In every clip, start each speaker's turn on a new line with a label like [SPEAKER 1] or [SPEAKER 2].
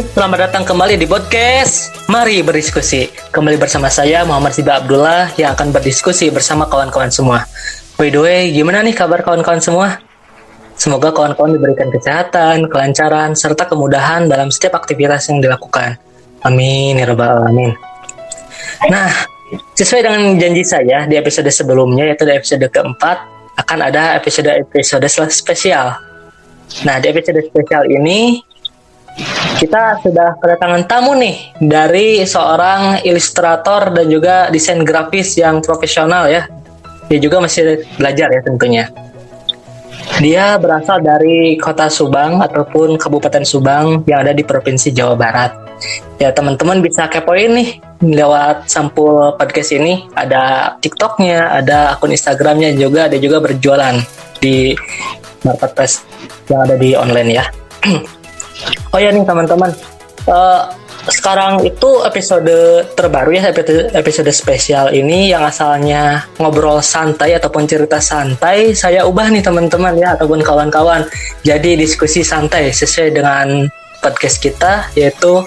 [SPEAKER 1] selamat datang kembali di podcast Mari Berdiskusi. Kembali bersama saya Muhammad Ziba Abdullah yang akan berdiskusi bersama kawan-kawan semua. By the way, gimana nih kabar kawan-kawan semua? Semoga kawan-kawan diberikan kesehatan, kelancaran, serta kemudahan dalam setiap aktivitas yang dilakukan. Amin ya rabbal alamin. Nah, sesuai dengan janji saya di episode sebelumnya, yaitu di episode keempat, akan ada episode spesial. Nah, di episode spesial ini kita sudah kedatangan tamu nih dari seorang ilustrator dan juga desain grafis yang profesional ya. Dia juga masih belajar ya tentunya. Dia berasal dari kota Subang ataupun Kabupaten Subang yang ada di Provinsi Jawa Barat. Ya teman-teman bisa kepoin nih lewat sampul podcast ini. Ada TikToknya, ada akun Instagramnya juga, ada juga berjualan di marketplace yang ada di online ya. Oh ya nih teman-teman, sekarang itu episode terbaru ya, episode spesial ini yang asalnya ngobrol santai ataupun cerita santai, saya ubah nih teman-teman ya, ataupun kawan-kawan, jadi diskusi santai sesuai dengan podcast kita, yaitu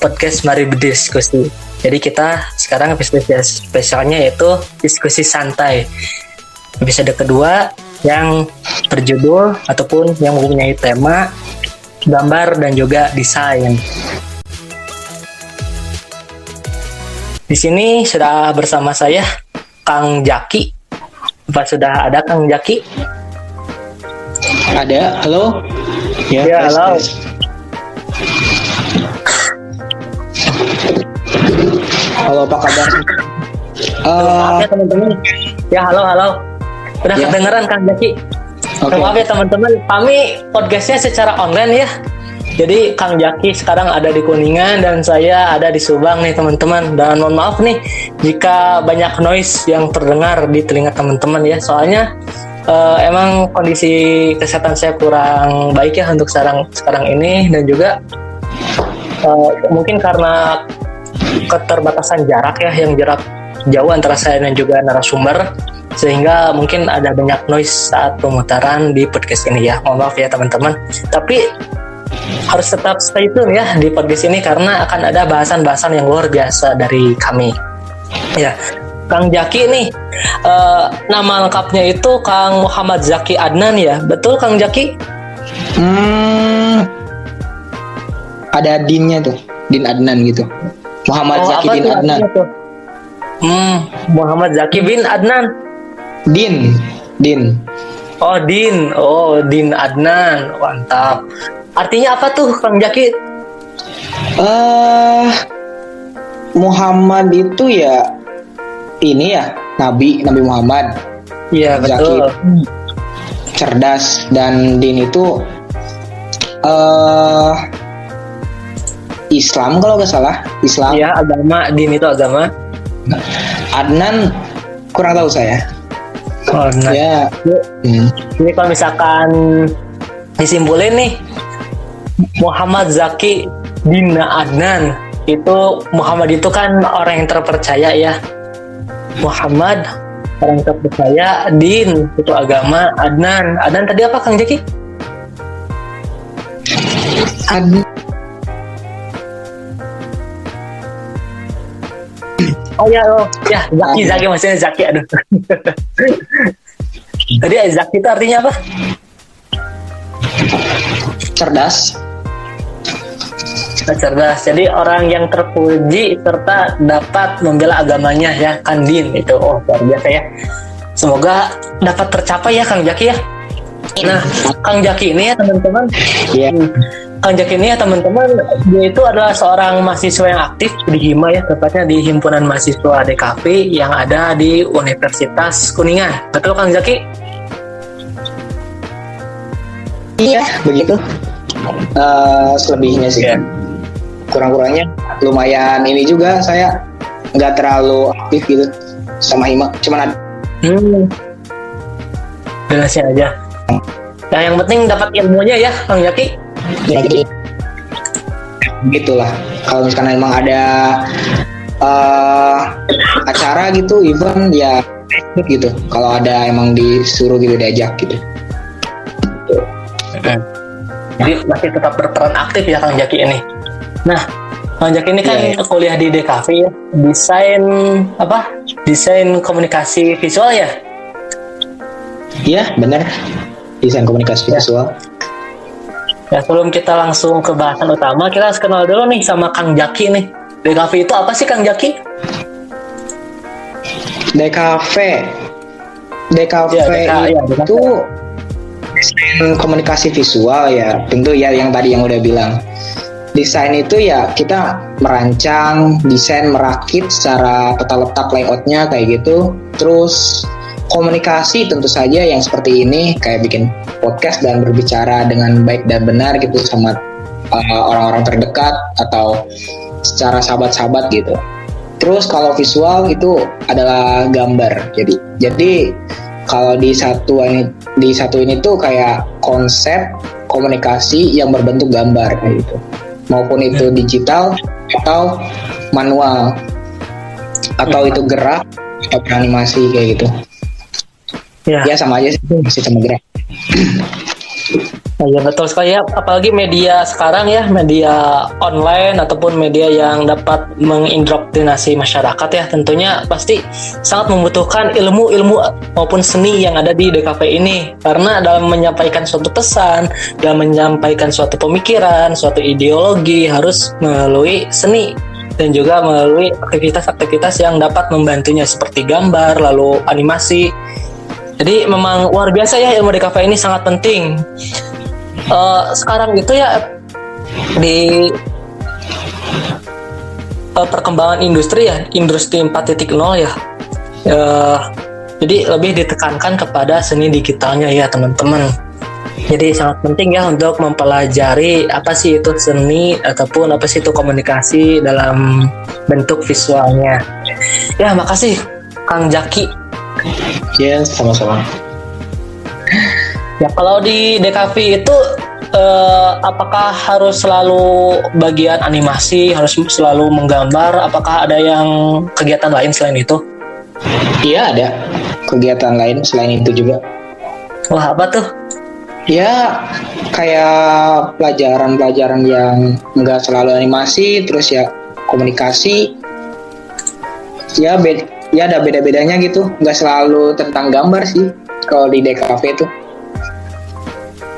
[SPEAKER 1] podcast Mari Berdiskusi. Jadi kita sekarang episode spesialnya yaitu diskusi santai. Episode kedua yang berjudul ataupun yang mempunyai tema gambar dan juga desain. Di sini sudah bersama saya Kang Jaki. Apa sudah ada Kang Jaki?
[SPEAKER 2] Ada, halo.
[SPEAKER 1] Ya halo.
[SPEAKER 2] Halo, apa kabar?
[SPEAKER 1] Maaf ya teman-teman. Ya halo. Udah ya. Kedengeran Kang Jaki. Okay. Maaf ya teman-teman, kami podcastnya secara online ya. Jadi Kang Jaki sekarang ada di Kuningan dan saya ada di Subang nih teman-teman. Dan mohon maaf nih jika banyak noise yang terdengar di telinga teman-teman ya. Soalnya emang kondisi kesehatan saya kurang baik ya untuk sekarang ini. Dan juga mungkin karena keterbatasan jarak ya, yang jarak jauh antara saya dan juga narasumber, sehingga mungkin ada banyak noise saat pemutaran di podcast ini ya. Mohon maaf ya teman-teman. Tapi harus tetap stay tune ya di podcast ini karena akan ada bahasan-bahasan yang luar biasa dari kami. Ya, Kang Jaki nih, nama lengkapnya itu Kang Muhammad Zaki Adnan ya. Betul Kang Jaki?
[SPEAKER 2] Ada Dinnya tuh, Din Adnan gitu. Muhammad Zaki Din Adnan.
[SPEAKER 1] Muhammad Zaki bin Adnan.
[SPEAKER 2] Din.
[SPEAKER 1] Oh Din Adnan, mantap. Artinya apa tuh Kang Jaki?
[SPEAKER 2] Muhammad itu ya ini ya Nabi Muhammad.
[SPEAKER 1] Iya betul.
[SPEAKER 2] Zaki cerdas, dan Din itu Islam kalau nggak salah. Islam.
[SPEAKER 1] Iya agama, Din itu agama.
[SPEAKER 2] Adnan kurang tahu saya.
[SPEAKER 1] Oh, nah.
[SPEAKER 2] Ya.
[SPEAKER 1] Ini kalau misalkan disimpulin nih, Muhammad Zaki bin Adnan itu, Muhammad itu kan orang yang terpercaya ya. Muhammad orang terpercaya, Din itu agama, Adnan tadi apa Kang Jaki? Zaki maksudnya Zaki, aduh. Tadi Zaki itu artinya apa?
[SPEAKER 2] Cerdas.
[SPEAKER 1] Jadi orang yang terpuji serta dapat membela agamanya ya, kan Din itu. Oh luar biasa ya. Semoga dapat tercapai ya Kang Jaki ya. Nah Kang Jaki ini ya teman-teman.
[SPEAKER 2] Iya.
[SPEAKER 1] Kang Jaki ini ya teman-teman, dia itu adalah seorang mahasiswa yang aktif di HIMA ya, tepatnya di Himpunan Mahasiswa DKV yang ada di Universitas Kuningan. Betul Kang Jaki?
[SPEAKER 2] Iya, begitu. Selebihnya sih. Yeah. Kurang-kurangnya lumayan ini juga, saya nggak terlalu aktif gitu sama HIMA, cuman ada.
[SPEAKER 1] Jelasin aja. Nah yang penting dapat ilmunya ya Kang Jaki.
[SPEAKER 2] Ya, gitulah. Kalau misalkan memang ada acara gitu, event ya gitu. Kalau ada emang disuruh gitu, diajak gitu.
[SPEAKER 1] Jadi masih tetap berperan aktif ya Kang Jaki ini. Nah, Bang Jaki ini kan
[SPEAKER 2] Iya, iya.
[SPEAKER 1] kuliah di DKV ya, desain apa? Desain komunikasi visual ya?
[SPEAKER 2] Iya, bener. Desain komunikasi
[SPEAKER 1] Ya.
[SPEAKER 2] visual.
[SPEAKER 1] Ya, sebelum kita langsung ke bahasan utama, kita harus kenal dulu nih sama Kang Jaki nih. DKV itu apa sih Kang Jaki?
[SPEAKER 2] DKV. DKV
[SPEAKER 1] Ya, ya,
[SPEAKER 2] itu desain komunikasi visual ya. Tentu ya yang tadi yang udah bilang. Desain itu ya kita merancang, desain, merakit secara tata letak layoutnya kayak gitu. Terus komunikasi tentu saja yang seperti ini kayak bikin podcast dan berbicara dengan baik dan benar gitu sama orang-orang terdekat atau secara sahabat-sahabat gitu. Terus kalau visual itu adalah gambar. Jadi kalau di satu ini tuh kayak konsep komunikasi yang berbentuk gambar kayak gitu. Maupun itu digital atau manual atau itu gerak atau animasi kayak gitu.
[SPEAKER 1] Ya,
[SPEAKER 2] Ya sama aja sih, masih sama gerak.
[SPEAKER 1] ya betul sekali ya. Apalagi media sekarang ya, media online ataupun media yang dapat mengindoktrinasi masyarakat ya, tentunya pasti sangat membutuhkan ilmu-ilmu maupun seni yang ada di DKV ini. Karena dalam menyampaikan suatu pesan, dalam menyampaikan suatu pemikiran, suatu ideologi harus melalui seni dan juga melalui aktivitas-aktivitas yang dapat membantunya seperti gambar, lalu animasi. Jadi memang luar biasa ya, ilmu DKV ini sangat penting. Sekarang itu ya di perkembangan industri ya, industri 4.0 ya. Jadi lebih ditekankan kepada seni digitalnya ya teman-teman. Jadi sangat penting ya untuk mempelajari apa sih itu seni ataupun apa sih itu komunikasi dalam bentuk visualnya. Ya, makasih Kang Jaki.
[SPEAKER 2] Ya sama-sama.
[SPEAKER 1] Ya, kalau di DKV itu apakah harus selalu bagian animasi, harus selalu menggambar, apakah ada yang kegiatan lain selain itu?
[SPEAKER 2] Iya ada kegiatan lain selain itu juga.
[SPEAKER 1] Wah, apa tuh?
[SPEAKER 2] Ya kayak pelajaran-pelajaran yang nggak selalu animasi, terus ya komunikasi. Ya ada beda-bedanya gitu, nggak selalu tentang gambar sih kalau di DKV itu.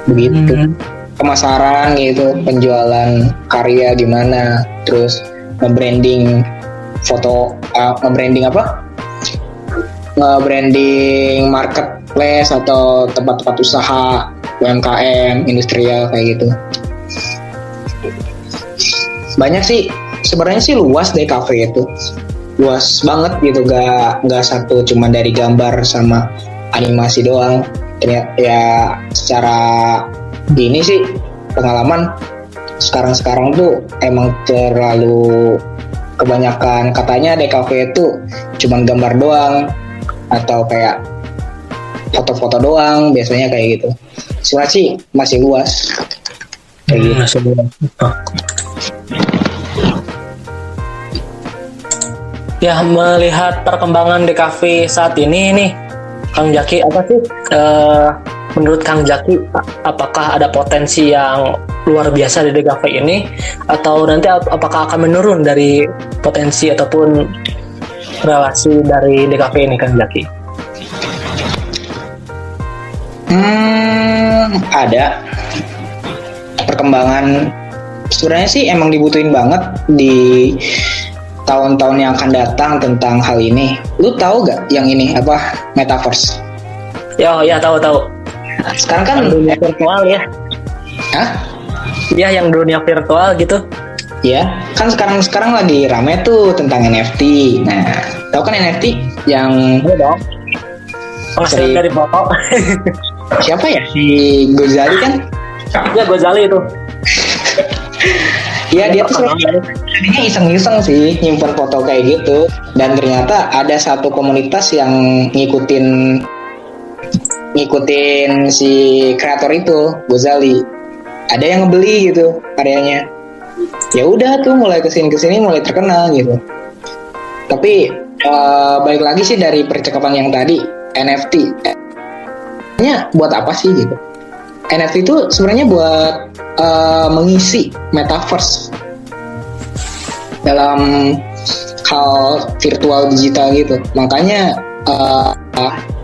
[SPEAKER 2] Begitu. Pemasaran gitu, penjualan karya gimana, terus nge-branding foto, nge-branding apa? Nge-branding marketplace atau tempat-tempat usaha UMKM, industrial kayak gitu. Banyak sih, sebenarnya sih luas DKV itu. Luas banget gitu, nggak satu cuma dari gambar sama animasi doang. Ternyata ya secara ini sih pengalaman sekarang tuh emang terlalu kebanyakan katanya DKV itu cuma gambar doang atau kayak foto-foto doang biasanya kayak gitu. Sebenarnya sih masih luas kayak gitu.
[SPEAKER 1] Masih belum. Ya, melihat perkembangan DKV saat ini nih, Kang Jaki, apa sih menurut Kang Jaki, apakah ada potensi yang luar biasa di DKV ini, atau nanti apakah akan menurun dari potensi ataupun relasi dari DKV ini, Kang Jaki?
[SPEAKER 2] Ada perkembangan. Sebenarnya sih emang dibutuhin banget di tahun-tahun yang akan datang tentang hal ini. Lu tahu gak yang ini apa metaverse?
[SPEAKER 1] Ya tahu.
[SPEAKER 2] Sekarang kan
[SPEAKER 1] Dunia virtual ya.
[SPEAKER 2] Hah?
[SPEAKER 1] Ya, yang dunia virtual gitu.
[SPEAKER 2] Ya, kan sekarang lagi rame tuh tentang NFT. Nah, tahu kan NFT yang
[SPEAKER 1] Iya dong. Penghasilan dari foto.
[SPEAKER 2] siapa ya? Si Gozali kan?
[SPEAKER 1] Ya, Gozali itu.
[SPEAKER 2] Iya, dia tuh sebenarnya tadinya iseng-iseng sih nyimpan foto kayak gitu, dan ternyata ada satu komunitas yang ngikutin si kreator itu, Gozali. Ada yang ngebeli gitu karyanya. Ya udah tuh mulai kesini mulai terkenal gitu. Tapi balik lagi sih dari percakapan yang tadi, NFT nya buat apa sih gitu? NFT itu sebenarnya buat mengisi metaverse dalam hal virtual digital gitu. Makanya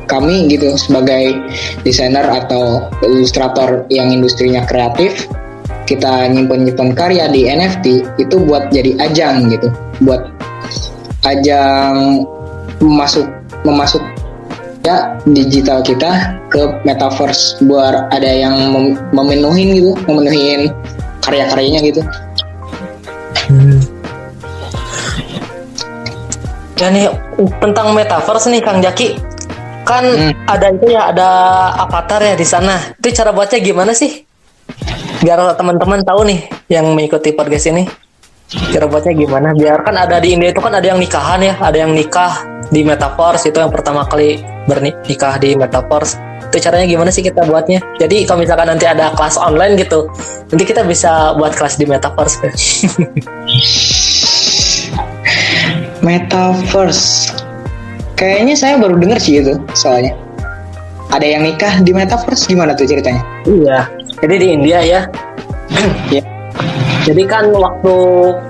[SPEAKER 2] kami gitu sebagai desainer atau ilustrator yang industrinya kreatif, kita nyimpen karya di NFT itu buat jadi ajang gitu, buat ajang memasuk ya digital kita ke metaverse, buat ada yang memenuhin karya-karyanya gitu.
[SPEAKER 1] Ya nih tentang metaverse nih Kang Jaki, kan ada itu ya, ada avatar ya di sana. Itu cara buatnya gimana sih? Biar teman-teman tahu nih yang mengikuti podcast ini, cara buatnya gimana? Biar kan ada di India itu kan ada yang nikahan ya, ada yang nikah di metaverse, itu yang pertama kali bernikah di metaverse. Itu caranya gimana sih kita buatnya? Jadi kalau misalkan nanti ada kelas online gitu, nanti kita bisa buat kelas di metaverse.
[SPEAKER 2] Metaverse, kayaknya saya baru dengar sih itu, soalnya ada yang nikah di metaverse, gimana tuh ceritanya?
[SPEAKER 1] Iya, jadi di India ya.
[SPEAKER 2] Ya.
[SPEAKER 1] Jadi kan waktu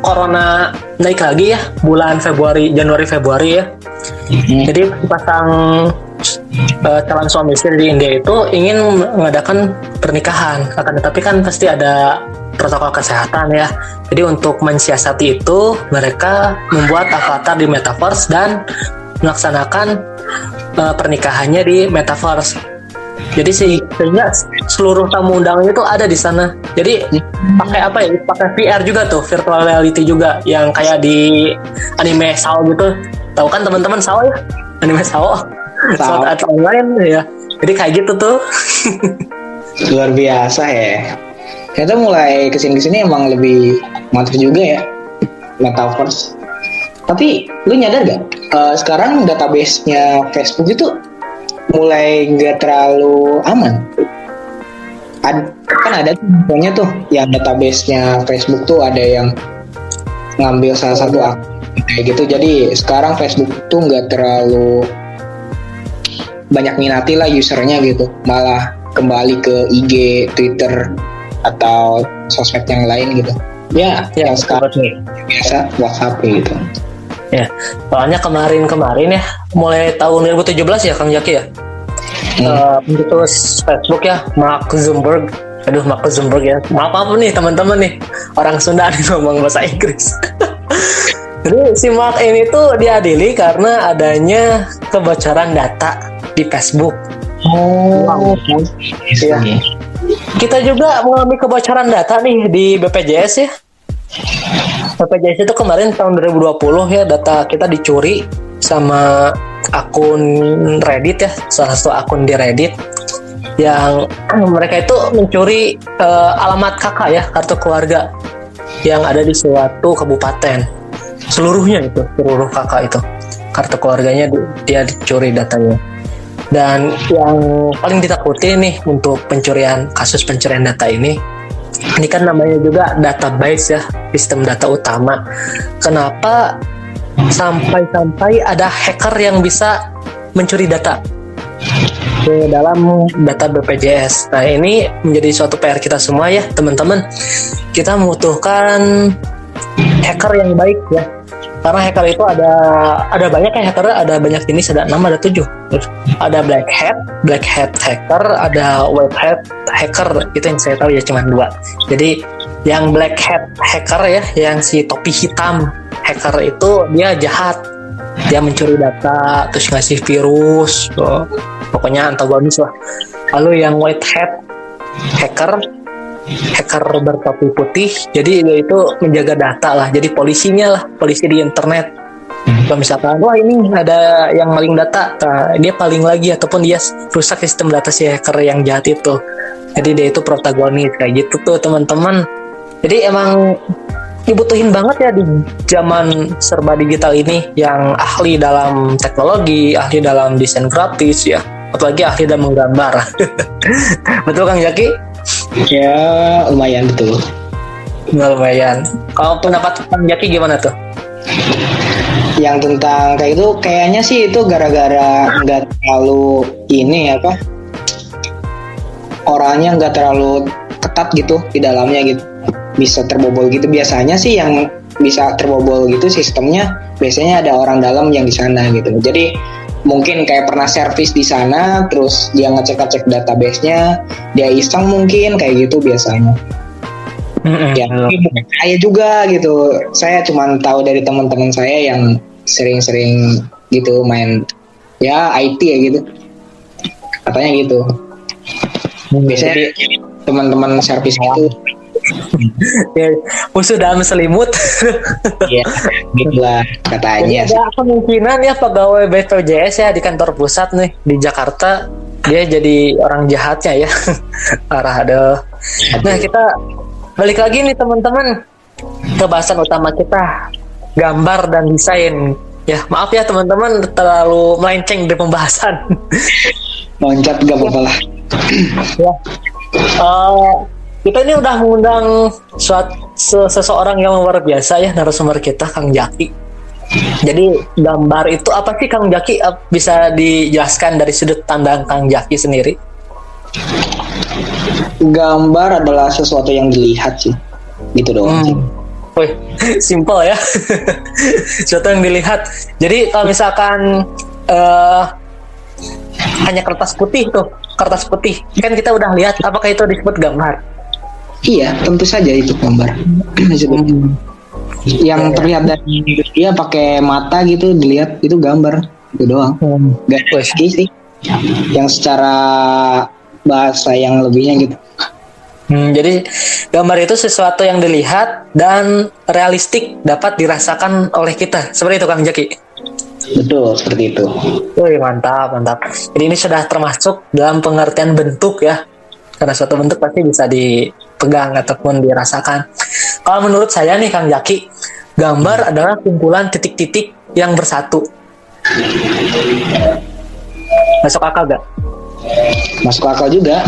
[SPEAKER 1] corona naik lagi ya, bulan Januari Februari ya. Jadi pasang calon suami istri di India itu ingin mengadakan pernikahan, akan tetapi kan pasti ada protokol kesehatan ya. Jadi untuk mensiasati itu, mereka membuat avatar di metaverse dan melaksanakan pernikahannya di metaverse. Jadi sehingga seluruh tamu undangan itu ada di sana. Jadi pakai apa ya? Pakai VR juga tuh, virtual reality juga, yang kayak di anime SAO gitu. Tahu kan teman-teman SAO ya? Anime SAO. Sword Art Online ya. Jadi kayak gitu tuh.
[SPEAKER 2] Luar biasa ya. Ternyata mulai kesini emang lebih mantap juga ya metaverse. Tapi lu nyadar gak? Sekarang database-nya Facebook itu mulai gak terlalu aman. Kan ada contohnya tuh yang database-nya Facebook tuh ada yang ngambil salah satu akun kayak gitu. Jadi sekarang Facebook tuh gak terlalu banyak minati lah usernya gitu. Malah kembali ke IG, Twitter, atau sosmed yang lain gitu. Ya yang sekarang biasa WhatsApp gitu.
[SPEAKER 1] Ya, soalnya kemarin ya, mulai tahun 2017 ya Kang Jaki ya, pencetus Facebook ya, Mark Zuckerberg. Aduh, Mark Zuckerberg ya. Maaf nih teman-teman nih, orang Sunda nih ngomong bahasa Inggris. Jadi si Mark ini tuh diadili karena adanya kebocoran data di Facebook.
[SPEAKER 2] Wow.
[SPEAKER 1] Ya. Kita juga mengalami kebocoran data nih di BPJS ya. BPJS itu kemarin tahun 2020 ya, data kita dicuri sama akun Reddit ya, salah satu akun di Reddit yang mereka itu mencuri alamat kakak ya, kartu keluarga yang ada di suatu kabupaten. Seluruh kakak itu kartu keluarganya dia dicuri datanya. Dan yang paling ditakuti nih untuk kasus pencurian data ini kan namanya juga database ya, sistem data utama. Kenapa sampai ada hacker yang bisa mencuri data ke dalam data BPJS? Nah, ini menjadi suatu PR kita semua ya teman-teman. Kita membutuhkan hacker yang baik ya. Karena hacker itu ada banyak ya, hacker ada banyak jenis, ada 6 ada 7. Ada black hat hacker, ada white hat hacker, itu yang saya tahu ya cuma 2. Jadi yang black hat hacker ya, yang si topi hitam hacker itu dia jahat, dia mencuri data terus ngasih virus, pokoknya antagonis lah. Lalu yang white hat hacker bertopi putih, jadi dia itu menjaga data lah, jadi polisi di internet. Kalau misalkan wah ini ada yang maling data, nah, dia paling lagi ataupun dia rusak sistem data si hacker yang jahat itu. Jadi dia itu protagonis kayak gitu tuh teman-teman. Jadi emang dibutuhin banget ya di zaman serba digital ini, yang ahli dalam teknologi, ahli dalam desain grafis ya, apalagi ahli dalam menggambar. Betul Kang Jaki?
[SPEAKER 2] Ya lumayan betul.
[SPEAKER 1] Lumayan. Kalau pendapat Kang Jaki gimana tuh?
[SPEAKER 2] Yang tentang kayak itu kayaknya sih itu gara-gara nggak terlalu orangnya nggak terlalu ketat gitu di dalamnya gitu, bisa terbobol gitu. Biasanya sih yang bisa terbobol gitu sistemnya, biasanya ada orang dalam yang di sana gitu. Jadi mungkin kayak pernah servis di sana, terus dia ngecek-ngecek database-nya, dia iseng mungkin kayak gitu biasanya. Ya, bukan saya juga gitu. Saya cuma tahu dari teman-teman saya yang sering-sering gitu main ya IT ya gitu. Katanya gitu. Biasanya teman-teman servis itu
[SPEAKER 1] Ya, musuh dalam selimut.
[SPEAKER 2] ya gitulah katanya.
[SPEAKER 1] Ada kemungkinan ya pegawai BPJS ya di kantor pusat nih di Jakarta dia jadi orang jahatnya ya. Parah aduh. Nah, kita balik lagi nih teman-teman ke bahasan utama kita, gambar dan desain. Ya maaf ya teman-teman terlalu melenceng dari pembahasan.
[SPEAKER 2] Loncat gak apa-apa lah.
[SPEAKER 1] Ya. Kita ini udah mengundang seseorang yang luar biasa ya, narasumber kita Kang Jaki. Jadi gambar itu apa sih Kang Jaki? Bisa dijelaskan dari sudut pandang Kang Jaki sendiri?
[SPEAKER 2] Gambar adalah sesuatu yang dilihat sih, gitu doang sih.
[SPEAKER 1] Wih, simple ya. Sesuatu yang dilihat. Jadi kalau misalkan hanya kertas putih kan kita udah lihat, apakah itu disebut gambar?
[SPEAKER 2] Iya, tentu saja itu gambar. Yang terlihat dari dia pakai mata gitu, dilihat itu gambar, itu doang. Gak sih. Yang secara bahasa yang lebihnya gitu.
[SPEAKER 1] Jadi gambar itu sesuatu yang dilihat dan realistik dapat dirasakan oleh kita. Seperti itu Kang Jaki.
[SPEAKER 2] Betul, seperti itu.
[SPEAKER 1] Wih, mantap. Jadi ini sudah termasuk dalam pengertian bentuk ya. Karena suatu bentuk pasti bisa dipegang ataupun dirasakan. Kalau menurut saya nih Kang Jaki, gambar adalah kumpulan titik-titik yang bersatu. Masuk akal gak?
[SPEAKER 2] Masuk akal juga.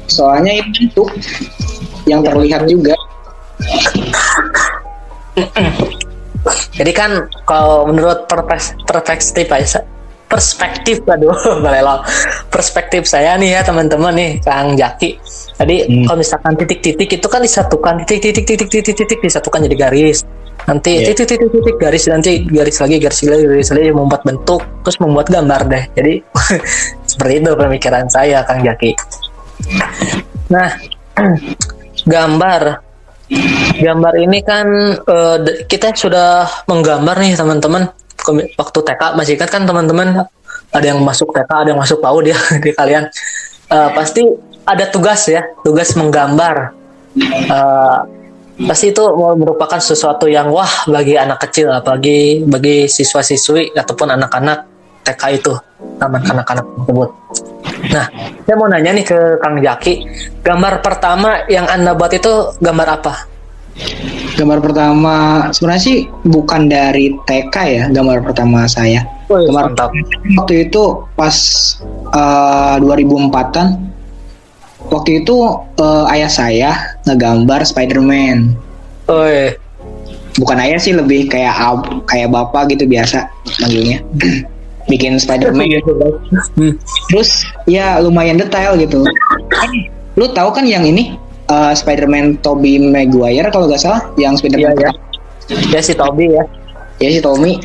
[SPEAKER 2] Soalnya itu bentuk yang terlihat juga.
[SPEAKER 1] Jadi kan kalau menurut perspektif saya nih ya teman-teman nih Kang Jaki. Jadi kalau misalkan titik-titik itu kan disatukan, titik disatukan jadi garis. Nanti titik garis, nanti garis lagi membuat bentuk, terus membuat gambar deh. Jadi seperti itu pemikiran saya Kang Jaki. Nah, gambar ini kan kita sudah menggambar nih teman-teman. Waktu TK masih ingat kan teman-teman, ada yang masuk TK, ada yang masuk PAUD ya di kalian. Pasti ada tugas menggambar. Pasti itu merupakan sesuatu yang wah bagi anak kecil, apalagi bagi siswa-siswi ataupun anak-anak TK itu, taman kanak-kanak tersebut. Nah, saya mau nanya nih ke Kang Jaki, gambar pertama yang Anda buat itu gambar apa?
[SPEAKER 2] Gambar pertama sebenarnya sih bukan dari TK ya, gambar pertama saya. Gambar
[SPEAKER 1] mantap.
[SPEAKER 2] Waktu itu pas 2004-an. Waktu itu ayah saya ngegambar Spider-Man. Bukan ayah sih, lebih kayak bapak gitu biasa manggilnya. Bikin Spider-Man. Terus ya lumayan detail gitu. Lu tahu kan yang ini Spider-Man Tobey Maguire kalau nggak salah, yang Spider-Man
[SPEAKER 1] ya si Tobey ya.
[SPEAKER 2] Ya si Tommy.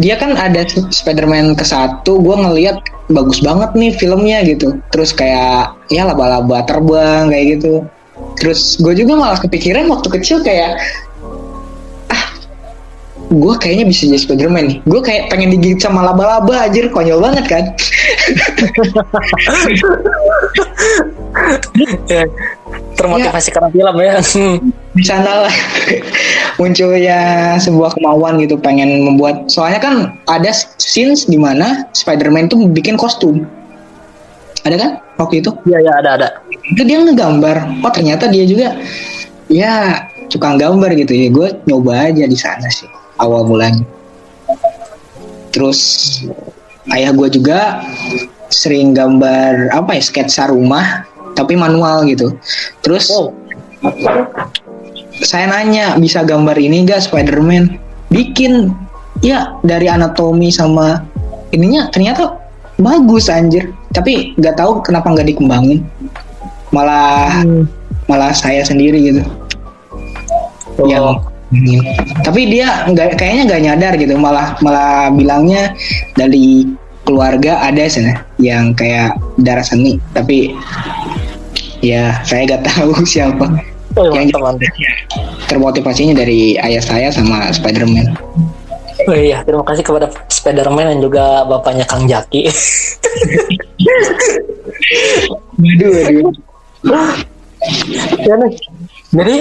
[SPEAKER 2] Dia kan ada Spider-Man ke-1, gue ngeliat bagus banget nih filmnya gitu. Terus kayak ya laba-laba terbang kayak gitu. Terus gue juga malah kepikiran waktu kecil kayak gue kayaknya bisa jadi Spider-Man nih. Gue kayak pengen digigit sama laba-laba, anjir, konyol banget kan.
[SPEAKER 1] Termotivasi karena film ya.
[SPEAKER 2] Di sana lah munculnya sebuah kemauan gitu, pengen membuat. Soalnya kan ada scenes di mana Spider-Man tuh bikin kostum. Ada kan waktu itu?
[SPEAKER 1] Iya ada.
[SPEAKER 2] Itu dia ngegambar. Oh ternyata dia juga ya tukang gambar gitu ya. Gue nyoba aja di sana sih awal mulanya. Terus ayah gue juga sering gambar sketsa rumah tapi manual gitu. Terus saya nanya, bisa gambar ini gak Spider-Man? Bikin. Ya dari anatomi sama ininya ternyata bagus anjir. Tapi gak tahu kenapa gak dikembangin. Malah saya sendiri gitu yang Tapi dia kayaknya nggak nyadar gitu, malah malah bilangnya dari keluarga ada sana yang kayak darah seni, tapi ya saya nggak tahu siapa.
[SPEAKER 1] Oh,
[SPEAKER 2] Yang
[SPEAKER 1] mantap.
[SPEAKER 2] termotivasinya dari ayah saya sama Spider-Man.
[SPEAKER 1] Oh iya, terima kasih kepada Spider-Man dan juga bapaknya Kang Jaki.
[SPEAKER 2] Waduh.
[SPEAKER 1] Ya nih. Jadi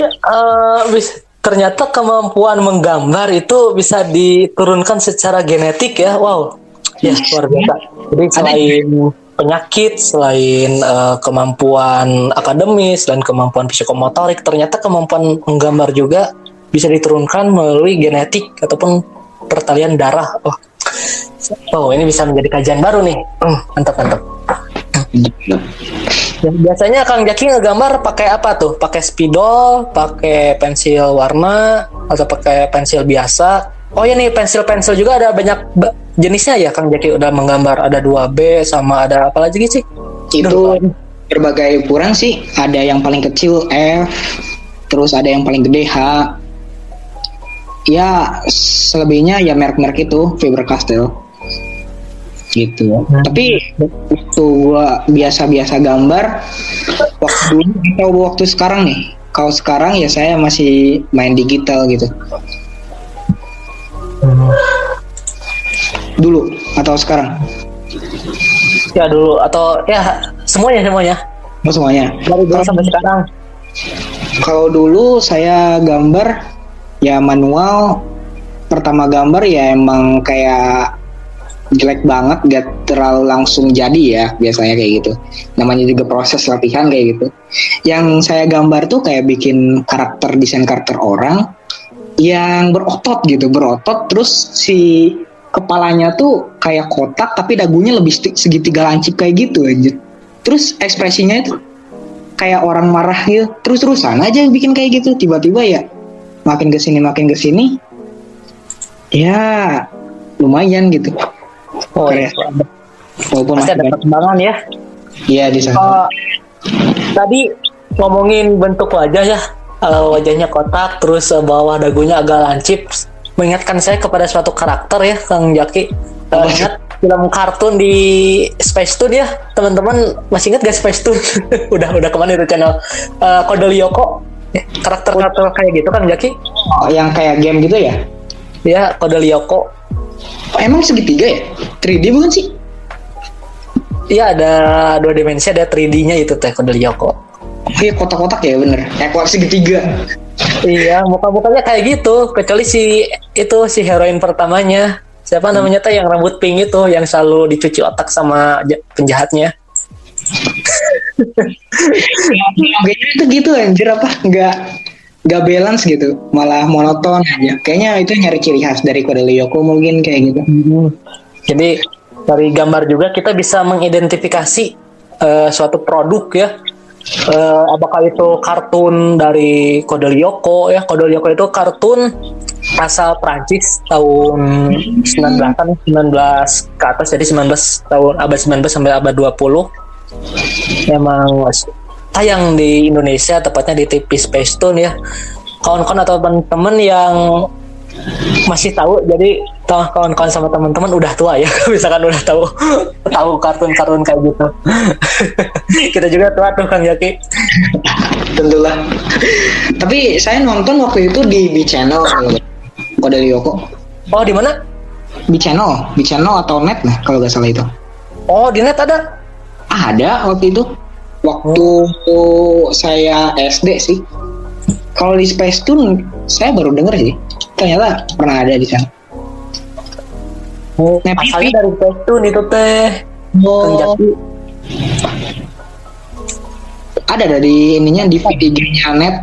[SPEAKER 1] ternyata kemampuan menggambar itu bisa diturunkan secara genetik ya. Wow. Ya, luar biasa. Jadi selain penyakit, selain kemampuan akademis dan kemampuan psikomotorik, ternyata kemampuan menggambar juga bisa diturunkan melalui genetik ataupun pertalian darah. Oh, ini bisa menjadi kajian baru nih. Mantap. Ya, biasanya Kang Jaki ngegambar pakai apa tuh? Pakai spidol, pakai pensil warna, atau pakai pensil biasa? Oh ya nih, pensil juga ada banyak jenisnya ya Kang Jaki udah menggambar. Ada 2B sama ada apa lagi sih?
[SPEAKER 2] Itu berbagai ukuran sih. Ada yang paling kecil F, terus ada yang paling gede H. Ya selebihnya ya merek-merek itu Faber-Castell gitu. Tapi waktu gua biasa-biasa gambar waktu sekarang nih. Kalau sekarang ya saya masih main digital gitu. Dulu atau sekarang?
[SPEAKER 1] Ya dulu atau ya semuanya.
[SPEAKER 2] Oh, semuanya.
[SPEAKER 1] Dari dulu sampai sekarang.
[SPEAKER 2] Kalau dulu saya gambar ya manual. Pertama gambar ya emang kayak jelek banget, gak terlalu langsung jadi ya, biasanya kayak gitu. Namanya juga proses latihan kayak gitu. Yang saya gambar tuh kayak bikin desain karakter orang yang berotot gitu, terus si kepalanya tuh kayak kotak tapi dagunya lebih segitiga lancip kayak gitu aja. Terus ekspresinya itu kayak orang marah gitu, terus-terusan aja bikin kayak gitu. Tiba-tiba ya makin kesini ya lumayan gitu.
[SPEAKER 1] Oh iya.
[SPEAKER 2] Walaupun
[SPEAKER 1] Pasti ada perkembangan ya.
[SPEAKER 2] Iya di sana.
[SPEAKER 1] Tadi ngomongin bentuk wajah ya, wajahnya kotak, terus bawah dagunya agak lancip, mengingatkan saya kepada suatu karakter ya, Kang Jaki. Ingat film kartun di Space Tune ya, teman-teman masih ingat gak Space Tune? udah kemana itu channel Kode Lyoko, karakter kayak gitu Kang Jaki?
[SPEAKER 2] Oh, yang kayak game gitu ya?
[SPEAKER 1] Ya, Kode Lyoko.
[SPEAKER 2] Emang segitiga ya? 3D bukan sih?
[SPEAKER 1] Iya, ada 2 dimensi, ada 3D-nya itu teh Kode Lyoko.
[SPEAKER 2] Oh iya, kotak-kotak ya bener. Kok segitiga.
[SPEAKER 1] Iya, muka-mukanya kayak gitu, kecuali si heroin pertamanya. Siapa namanya teh yang rambut pink itu, yang selalu dicuci otak sama penjahatnya.
[SPEAKER 2] Kayaknya itu gitu anjir, apa? Nggak balance gitu, malah monoton aja. Kayaknya itu nyari ciri khas dari Kode Lyoko mungkin kayak gitu.
[SPEAKER 1] Jadi dari gambar juga kita bisa mengidentifikasi suatu produk ya. Apakah itu kartun dari Kode Lyoko ya? Kode Lyoko itu kartun asal Prancis tahun 19 ke atas, jadi 19 tahun abad 19 sampai abad 20. Emang tayang di Indonesia, tepatnya di TV Space Tune ya. Kawan-kawan atau teman-teman yang masih tahu, jadi kawan-kawan sama teman-teman udah tua ya, misalkan udah tahu kartun-kartun kayak gitu. Kita juga tua tuh Kang Jaki.
[SPEAKER 2] Tentulah. Tapi saya nonton waktu itu di B-Channel Kode Lyoko.
[SPEAKER 1] Oh, di mana?
[SPEAKER 2] B-Channel atau net lah kalau nggak salah itu.
[SPEAKER 1] Oh, di net ada.
[SPEAKER 2] Ada waktu itu. Waktu saya SD sih. Kalau di Space Tune saya baru denger sih. Ternyata pernah ada di sana.
[SPEAKER 1] Oh, asalnya dari Space Tune itu teh. Kang Jaki.
[SPEAKER 2] Ada dari ininya DVD-nya net.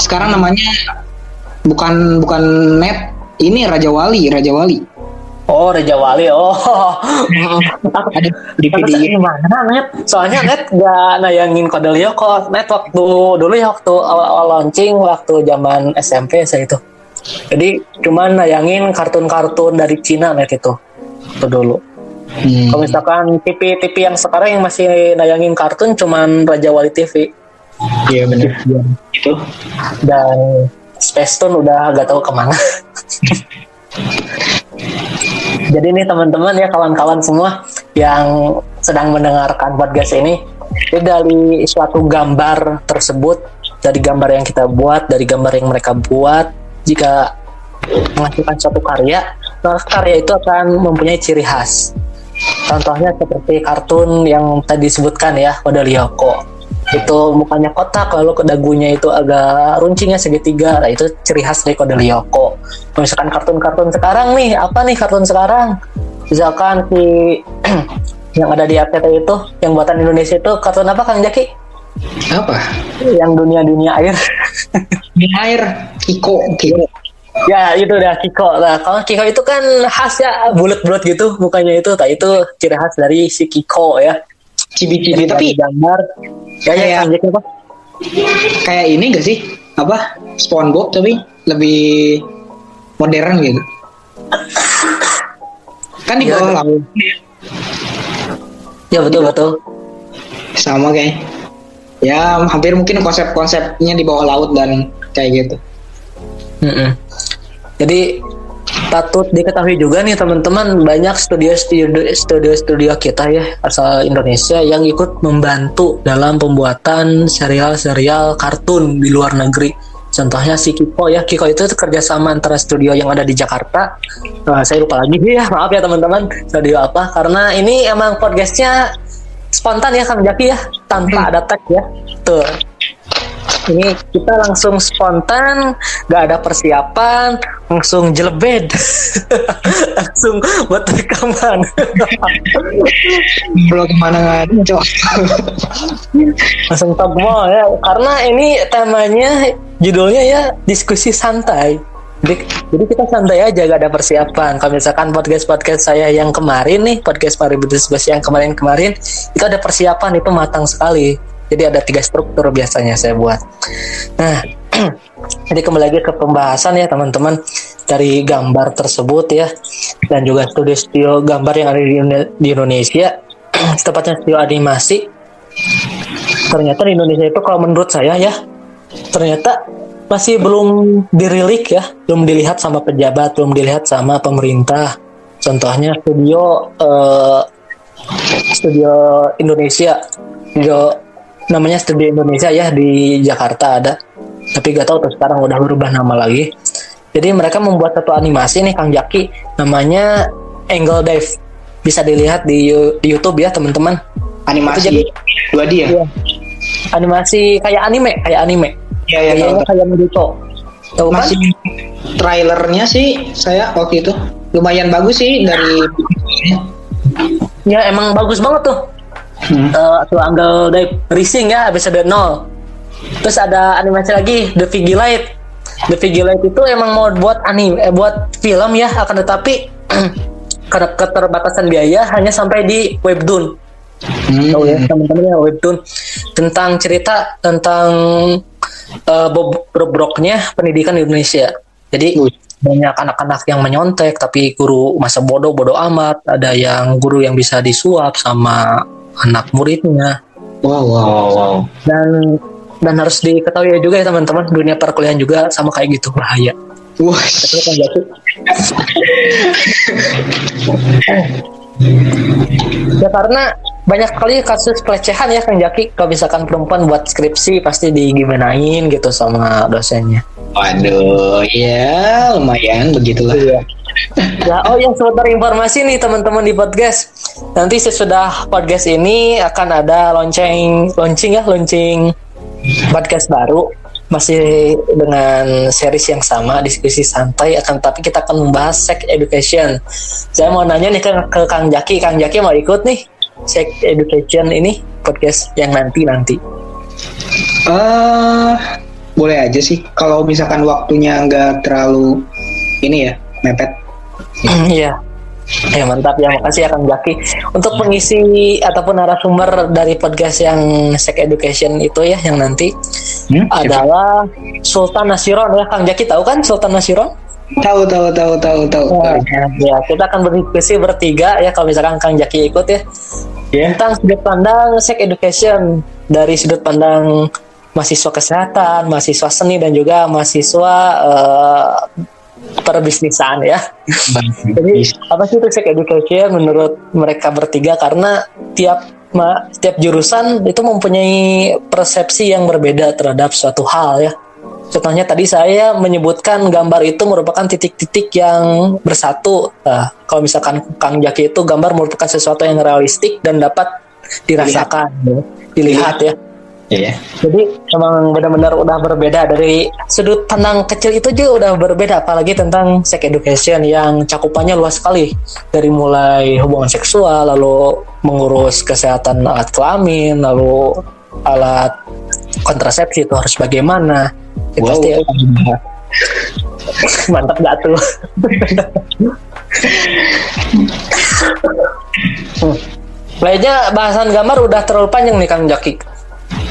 [SPEAKER 2] Sekarang namanya bukan net. Ini Raja Wali.
[SPEAKER 1] Oh, Raja Wali. Oh.
[SPEAKER 2] Ada DVD
[SPEAKER 1] Gimana net? Soalnya net gak nayangin Kode Lyoko. Net waktu dulu ya, waktu awal launching, waktu zaman SMP saya itu. Jadi cuman nayangin kartun-kartun dari Cina net itu dulu. Kalau misalkan TV yang sekarang yang masih nayangin kartun cuman Raja Wali TV.
[SPEAKER 2] Iya benar. Itu.
[SPEAKER 1] Dan Space Tune udah gak tahu kemana. Jadi nih teman-teman ya, kawan-kawan semua yang sedang mendengarkan podcast ini, jadi dari suatu gambar tersebut, dari gambar yang kita buat, dari gambar yang mereka buat, jika menghasilkan suatu karya, maka karya itu akan mempunyai ciri khas. Contohnya seperti kartun yang tadi disebutkan ya, Kode Lyoko. Itu mukanya kotak, lalu dagunya itu agak runcingnya segitiga. Nah, itu ciri khas dari Kode Lyoko. Misalkan kartun-kartun sekarang nih, apa nih kartun sekarang? Misalkan si yang ada di RCTI itu, yang buatan Indonesia itu kartun apa Kang Jaki?
[SPEAKER 2] Apa?
[SPEAKER 1] Yang dunia air.
[SPEAKER 2] Di air, Kiko.
[SPEAKER 1] Ya itu udah Kiko. Nah, kalau Kiko itu kan khas ya, bulat-bulat gitu mukanya itu. Nah, itu ciri khas dari si Kiko ya.
[SPEAKER 2] Cibi-cibi,
[SPEAKER 1] Jadi
[SPEAKER 2] tapi
[SPEAKER 1] gambar ya Kang Jaki apa?
[SPEAKER 2] kayak ini gak sih? Apa? SpongeBob tapi lebih modern gitu. Kan di bawah laut.
[SPEAKER 1] Ya betul.
[SPEAKER 2] Sama kayak. Ya hampir mungkin konsep-konsepnya di bawah laut dan kayak gitu.
[SPEAKER 1] Jadi patut diketahui juga nih teman-teman, banyak studio kita ya asal Indonesia yang ikut membantu dalam pembuatan serial-serial kartun di luar negeri. Contohnya si Kiko ya, Kiko itu kerjasama antara studio yang ada di Jakarta. Saya lupa lagi ya, maaf ya teman-teman, studio apa? Karena ini emang podcastnya spontan ya Kang Jaki ya, tanpa ada tag ya. Tuh. Ini kita langsung spontan, gak ada persiapan, langsung jelebed, langsung buat rekaman.
[SPEAKER 2] Belum kemana nggak cok.
[SPEAKER 1] Langsung top mall ya, karena ini temanya, judulnya ya diskusi santai. Jadi kita santai aja, gak ada persiapan. Kalau misalkan podcast saya yang kemarin nih, podcast Mari Berdiskusi yang kemarin itu ada persiapan, itu matang sekali. Jadi ada 3 struktur biasanya saya buat. Nah, jadi kembali lagi ke pembahasan ya teman-teman, dari gambar tersebut ya, dan juga studio gambar yang ada di Indonesia, tepatnya studio animasi. Ternyata di Indonesia itu kalau menurut saya ya, ternyata masih belum dirilik ya, belum dilihat sama pejabat, belum dilihat sama pemerintah. Contohnya studio Indonesia, namanya Studio Indonesia ya, di Jakarta ada, tapi gak tahu tuh sekarang udah berubah nama lagi. Jadi mereka membuat satu animasi nih Kang Jaki, namanya Angle Dive, bisa dilihat di YouTube ya teman-teman.
[SPEAKER 2] Animasi
[SPEAKER 1] jadi
[SPEAKER 2] 2D ya?
[SPEAKER 1] Iya. Animasi kayak anime.
[SPEAKER 2] Iya,
[SPEAKER 1] Kayaknya kayak Naruto. Tahu kan?
[SPEAKER 2] Masih trailernya sih saya waktu itu lumayan bagus sih dari.
[SPEAKER 1] Ya emang bagus banget tuh. Tuh Angle Dive Racing ya, episode 0. Terus ada animasi lagi The Vigilante. The Vigilante itu emang mau buat anime, buat film ya, akan tetapi karena keterbatasan biaya hanya sampai di webtoon. Tahu ya teman-teman ya, webtoon tentang cerita tentang bobroknya pendidikan di Indonesia. Jadi banyak anak-anak yang menyontek, tapi guru masa bodoh amat. Ada yang guru yang bisa disuap sama anak muridnya.
[SPEAKER 2] Wow.
[SPEAKER 1] Dan harus diketahui juga ya teman-teman, dunia perkuliahan juga sama kayak gitu, bahaya.
[SPEAKER 2] Wah.
[SPEAKER 1] Ya karena banyak kali kasus pelecehan ya Kang Jaki. Kalau misalkan perempuan buat skripsi pasti digimanain gitu sama dosennya.
[SPEAKER 2] Waduh, ya lumayan begitulah.
[SPEAKER 1] Iya. Ya, sebentar informasi nih teman-teman di podcast. Nanti sesudah podcast ini akan ada launching podcast baru, masih dengan series yang sama, diskusi santai, tapi kita akan membahas sex education. Saya mau nanya nih ke Kang Jaki. Kang Jaki mau ikut nih sex education ini podcast yang nanti?
[SPEAKER 2] Boleh aja sih, kalau misalkan waktunya nggak terlalu ini ya, mepet.
[SPEAKER 1] Iya. Ya mantap ya, makasih ya Kang Jaki. Untuk pengisi ataupun narasumber dari podcast yang sex education itu ya, yang nanti adalah Sultan Nasiron ya. Kang Jaki tahu kan Sultan Nasiron?
[SPEAKER 2] Tahu.
[SPEAKER 1] Ya, kita akan berdiskusi bertiga ya kalau misalkan Kang Jaki ikut ya. Tentang sudut pandang sex education dari sudut pandang mahasiswa kesehatan, mahasiswa seni, dan juga mahasiswa perbisnisan ya. Jadi apa sih itu sex education menurut mereka bertiga? Karena tiap jurusan itu mempunyai persepsi yang berbeda terhadap suatu hal ya. Contohnya tadi saya menyebutkan gambar itu merupakan titik-titik yang bersatu. Nah, kalau misalkan Kang Jaki itu gambar merupakan sesuatu yang realistik dan dapat dirasakan, dilihat ya.
[SPEAKER 2] Iya.
[SPEAKER 1] Jadi emang benar-benar udah berbeda, dari sudut pandang kecil itu juga udah berbeda, apalagi tentang sex education yang cakupannya luas sekali, dari mulai hubungan seksual, lalu mengurus kesehatan alat kelamin, lalu alat kontrasepsi itu harus bagaimana. Wow. Pasti ya. Mantap gak tuh? Kayaknya bahasan gambar udah terlalu panjang nih Kang Jaki.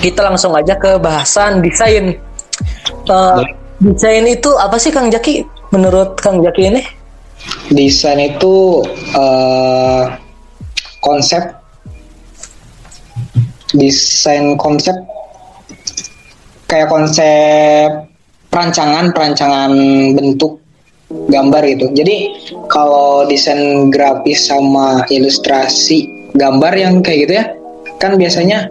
[SPEAKER 1] Kita langsung aja ke bahasan desain. Desain itu apa sih Kang Jaki? Menurut Kang Jaki ini?
[SPEAKER 2] Desain itu konsep. Desain konsep kayak konsep perancangan bentuk gambar gitu. Jadi kalau desain grafis sama ilustrasi gambar yang kayak gitu ya, kan biasanya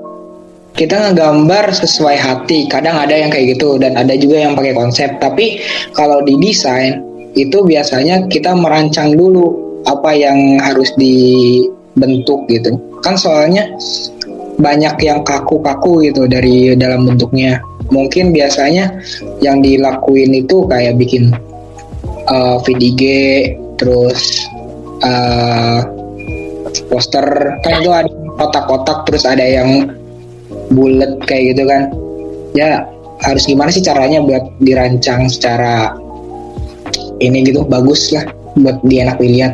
[SPEAKER 2] kita ngegambar sesuai hati. Kadang ada yang kayak gitu dan ada juga yang pakai konsep. Tapi kalau di desain itu biasanya kita merancang dulu apa yang harus dibentuk gitu. Kan soalnya banyak yang kaku-kaku gitu dari dalam bentuknya. Mungkin biasanya yang dilakuin itu kayak bikin VDG, terus poster, kan itu ada kotak-kotak, terus ada yang bulat kayak gitu kan. Ya harus gimana sih caranya buat dirancang secara ini gitu, bagus lah buat enak dilihat.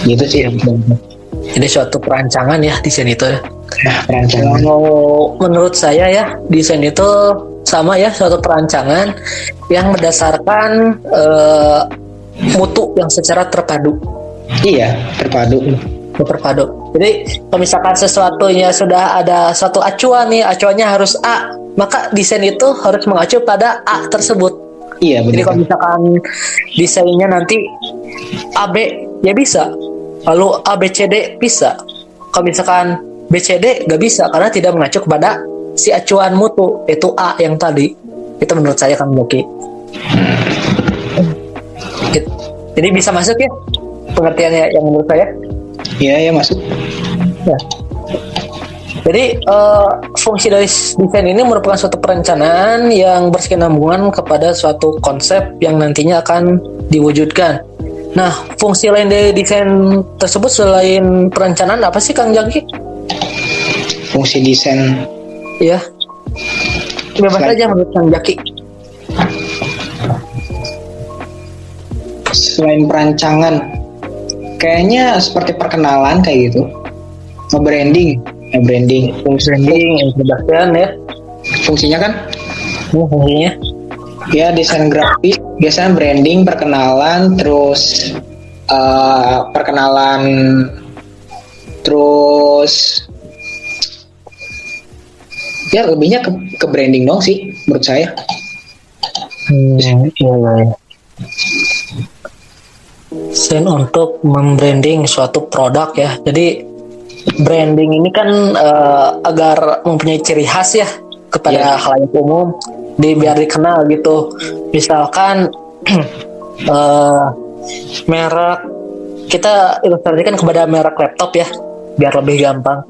[SPEAKER 2] Gitu sih.
[SPEAKER 1] Jadi suatu perancangan ya desain itu.
[SPEAKER 2] Perancangan.
[SPEAKER 1] Menurut saya ya, desain itu sama ya, suatu perancangan yang berdasarkan mutu yang secara terpadu.
[SPEAKER 2] Iya, terpadu.
[SPEAKER 1] Jadi kalau misalkan sesuatunya sudah ada suatu acuan nih, acuannya harus A, maka desain itu harus mengacu pada A tersebut.
[SPEAKER 2] Iya, benar.
[SPEAKER 1] Jadi kalau misalkan desainnya nanti AB ya bisa, lalu ABCD bisa. Kalau misalkan BCD gak bisa karena tidak mengacu kepada si acuan mutu, yaitu A yang tadi. Itu menurut saya Kang Jaki. Jadi bisa masuk ya pengertiannya yang menurut saya?
[SPEAKER 2] Iya, ya masuk.
[SPEAKER 1] Ya. Jadi fungsi dari desain ini merupakan suatu perencanaan yang berkesinambungan kepada suatu konsep yang nantinya akan diwujudkan. Nah, fungsi lain dari desain tersebut selain perencanaan apa sih Kang Jaki?
[SPEAKER 2] Fungsi desain.
[SPEAKER 1] Iya. Bebas aja menurut Kang Jaki.
[SPEAKER 2] Selain perancangan, kayaknya seperti perkenalan kayak gitu. Branding.
[SPEAKER 1] Fungsi branding, introduction ya.
[SPEAKER 2] Fungsinya kan?
[SPEAKER 1] Fungsinya.
[SPEAKER 2] Ya, desain grafis biasanya branding, perkenalan, terus perkenalan, terus ya lebihnya ke branding dong sih menurut saya.
[SPEAKER 1] Iya. Desain untuk membranding suatu produk ya. Jadi branding ini kan agar mempunyai ciri khas ya kepada khalayak umum, biar dikenal gitu. Misalkan merek, kita ilustrasikan kepada merek laptop ya, biar lebih gampang.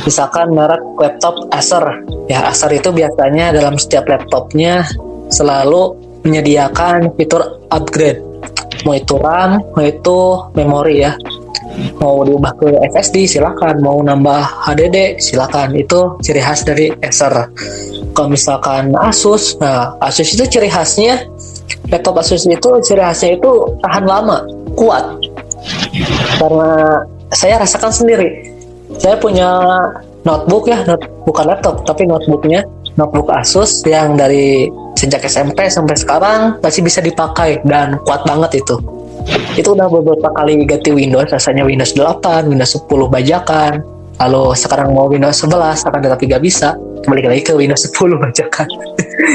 [SPEAKER 1] Misalkan merek laptop Acer. Ya, Acer itu biasanya dalam setiap laptopnya selalu menyediakan fitur upgrade. Mau itu RAM, mau itu memori ya. Mau diubah ke SSD silakan, mau nambah HDD silakan. Itu ciri khas dari Acer. Kalau misalkan Asus, nah Asus itu ciri khasnya, laptop Asus itu ciri khasnya itu tahan lama, kuat. Karena saya rasakan sendiri. Saya punya notebook ya, bukan laptop, tapi notebook Asus yang dari sejak SMP sampai sekarang masih bisa dipakai dan kuat banget itu. Itu udah beberapa kali ganti Windows, rasanya Windows 8, Windows 10 bajakan, lalu sekarang mau Windows 11 akan tetapi gak bisa. Balik lagi ke Windows 10 bajakan.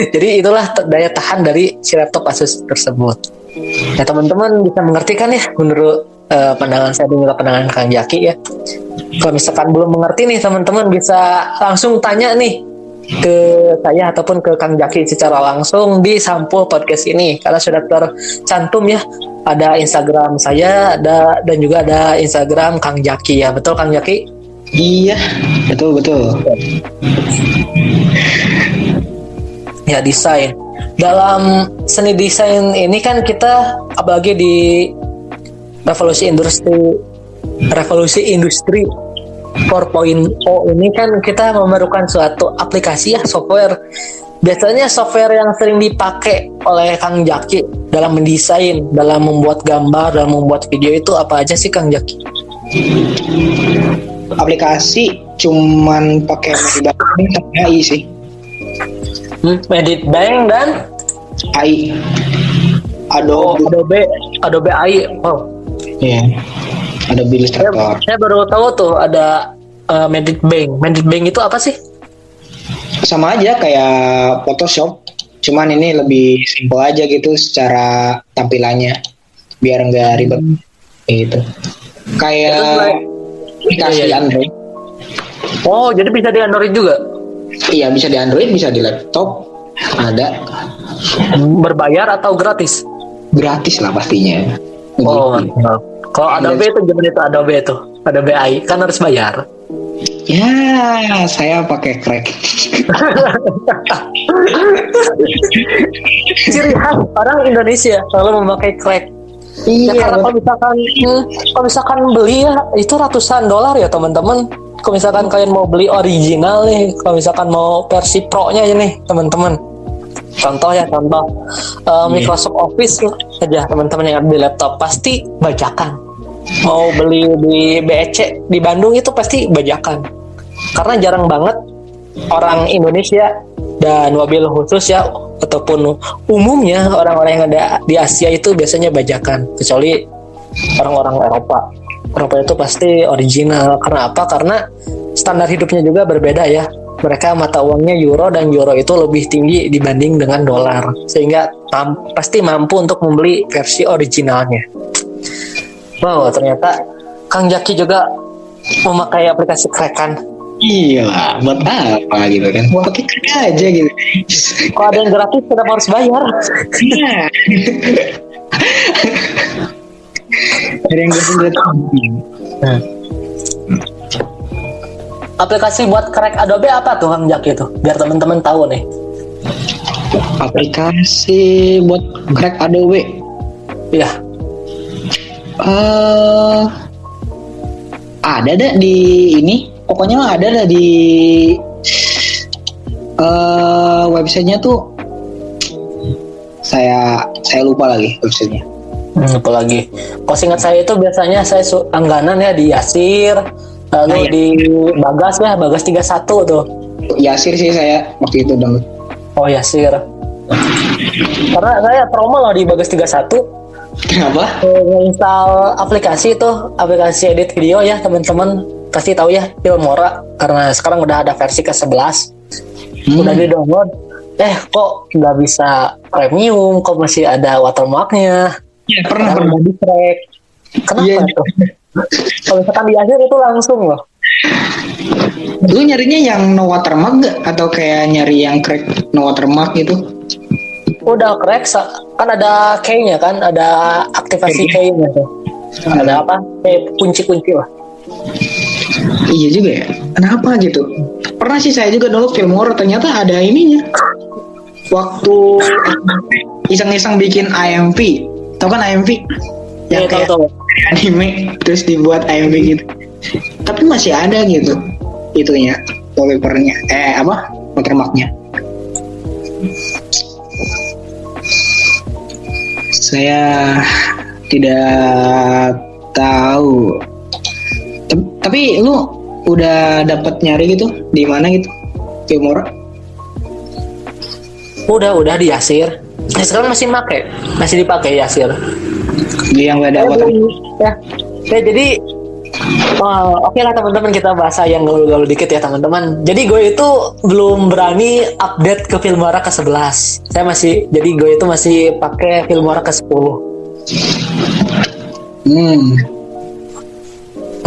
[SPEAKER 1] Jadi itulah daya tahan dari si laptop Asus tersebut. Ya teman-teman bisa mengerti kan ya menurut pandangan saya dan juga pandangan Kang Jaki ya. Kalau misalkan belum mengerti nih teman-teman bisa langsung tanya nih ke saya ataupun ke Kang Jaki secara langsung di sampul podcast ini karena sudah tercantum ya, ada Instagram saya dan juga ada Instagram Kang Jaki ya, betul Kang Jaki?
[SPEAKER 2] Iya, betul.
[SPEAKER 1] Ya, desain. Dalam seni desain ini kan kita apalagi di revolusi industri 4.0 ini kan kita memerlukan suatu aplikasi ya, software. Biasanya software yang sering dipakai oleh Kang Jaki dalam mendesain, dalam membuat gambar, dalam membuat video itu apa aja sih Kang Jaki?
[SPEAKER 2] Aplikasi cuman pakai Medibang sama AI sih.
[SPEAKER 1] Medibang dan
[SPEAKER 2] AI.
[SPEAKER 1] Adobe AI. Oh.
[SPEAKER 2] Iya. Adobe Illustrator.
[SPEAKER 1] Saya baru tahu tuh ada Medibang. Medibang itu apa sih?
[SPEAKER 2] Sama aja kayak Photoshop, cuman ini lebih simple aja gitu secara tampilannya, biar nggak ribet gitu. Kayak aplikasi Android.
[SPEAKER 1] Oh, jadi bisa di Android juga?
[SPEAKER 2] Iya, bisa di Android, bisa di laptop. Ada.
[SPEAKER 1] Berbayar atau gratis?
[SPEAKER 2] Gratis lah pastinya.
[SPEAKER 1] Oh,
[SPEAKER 2] Gitu.
[SPEAKER 1] kalau Adobe itu gimana itu Adobe AI kan harus bayar.
[SPEAKER 2] Ya, saya pakai Crack.
[SPEAKER 1] Ciri khas orang Indonesia selalu memakai Crack.
[SPEAKER 2] Iya.
[SPEAKER 1] Ya, karena kalau misalkan beli ya itu ratusan dolar ya teman-teman. Kalau misalkan kalian mau beli original nih, kalau misalkan mau versi Pro-nya aja nih teman-teman. Contoh Microsoft Office aja teman-teman yang ada di laptop pasti bajakan. Mau beli di BEC di Bandung itu pasti bajakan. Karena jarang banget orang Indonesia dan wabil khusus ya ataupun umumnya orang-orang yang ada di Asia itu biasanya bajakan, kecuali orang-orang Eropa itu pasti original. Karena apa? Karena standar hidupnya juga berbeda ya. Mereka mata uangnya euro dan euro itu lebih tinggi dibanding dengan dolar, sehingga pasti mampu untuk membeli versi originalnya. Wow, ternyata Kang Jaki juga memakai aplikasi Crack kan?
[SPEAKER 2] Iya lah, buat apa gitu kan? Pakai Crack aja gitu.
[SPEAKER 1] Kalau ada yang gratis kenapa harus bayar?
[SPEAKER 2] Iya. Ada yang gratis.
[SPEAKER 1] Aplikasi buat Crack Adobe apa tuh Kang Jaki tuh? Biar teman-teman tahu nih.
[SPEAKER 2] Aplikasi buat Crack Adobe.
[SPEAKER 1] Iya.
[SPEAKER 2] Ada dah di ini. Pokoknya ada dah di websitenya tuh. Saya lupa lagi websitenya.
[SPEAKER 1] Lupa lagi. Kalau seingat saya itu biasanya saya langganan ya di Yasir, lalu di Bagas ya, Bagas 31 tuh.
[SPEAKER 2] Yasir sih saya waktu itu download.
[SPEAKER 1] Oh Yasir. Karena saya trauma loh di Bagas 31.
[SPEAKER 2] Kenapa?
[SPEAKER 1] Install aplikasi edit video ya teman-teman pasti tahu ya, Filmora, karena sekarang udah ada versi ke-11. Udah di download. Kok nggak bisa premium, kok masih ada watermarknya.
[SPEAKER 2] Iya, pernah
[SPEAKER 1] di Crack. Kenapa tuh? Kalau misalkan di akhir itu langsung loh.
[SPEAKER 2] Lu nyarinya yang no watermark gak? Atau kayak nyari yang Crack no watermark gitu?
[SPEAKER 1] Udah Crack, kan ada key-nya kan, ada aktivasi key-nya tuh. Ada apa? Kayak kunci-kunci lah.
[SPEAKER 2] Iya juga ya. Kenapa gitu? Pernah sih saya juga download Filmora, ternyata ada ininya. Waktu iseng-iseng bikin IMV, tau kan IMV? Yang kayak anime terus dibuat IMV gitu. Tapi masih ada gitu itunya, wallpapernya. Watermarknya. Saya tidak tahu. Tapi lu udah dapat nyari gitu di mana gitu? Filmora?
[SPEAKER 1] Udah di Yasir. Sekarang masih dipakai Yasir.
[SPEAKER 2] Yang nggak ada watermark.
[SPEAKER 1] Ya, jadi Oh, oke lah teman-teman, kita bahasa yang gaul-gaul dikit ya teman-teman. Jadi gue itu belum berani update ke Filmora ke-11. Jadi gue itu masih pakai Filmora ke-10.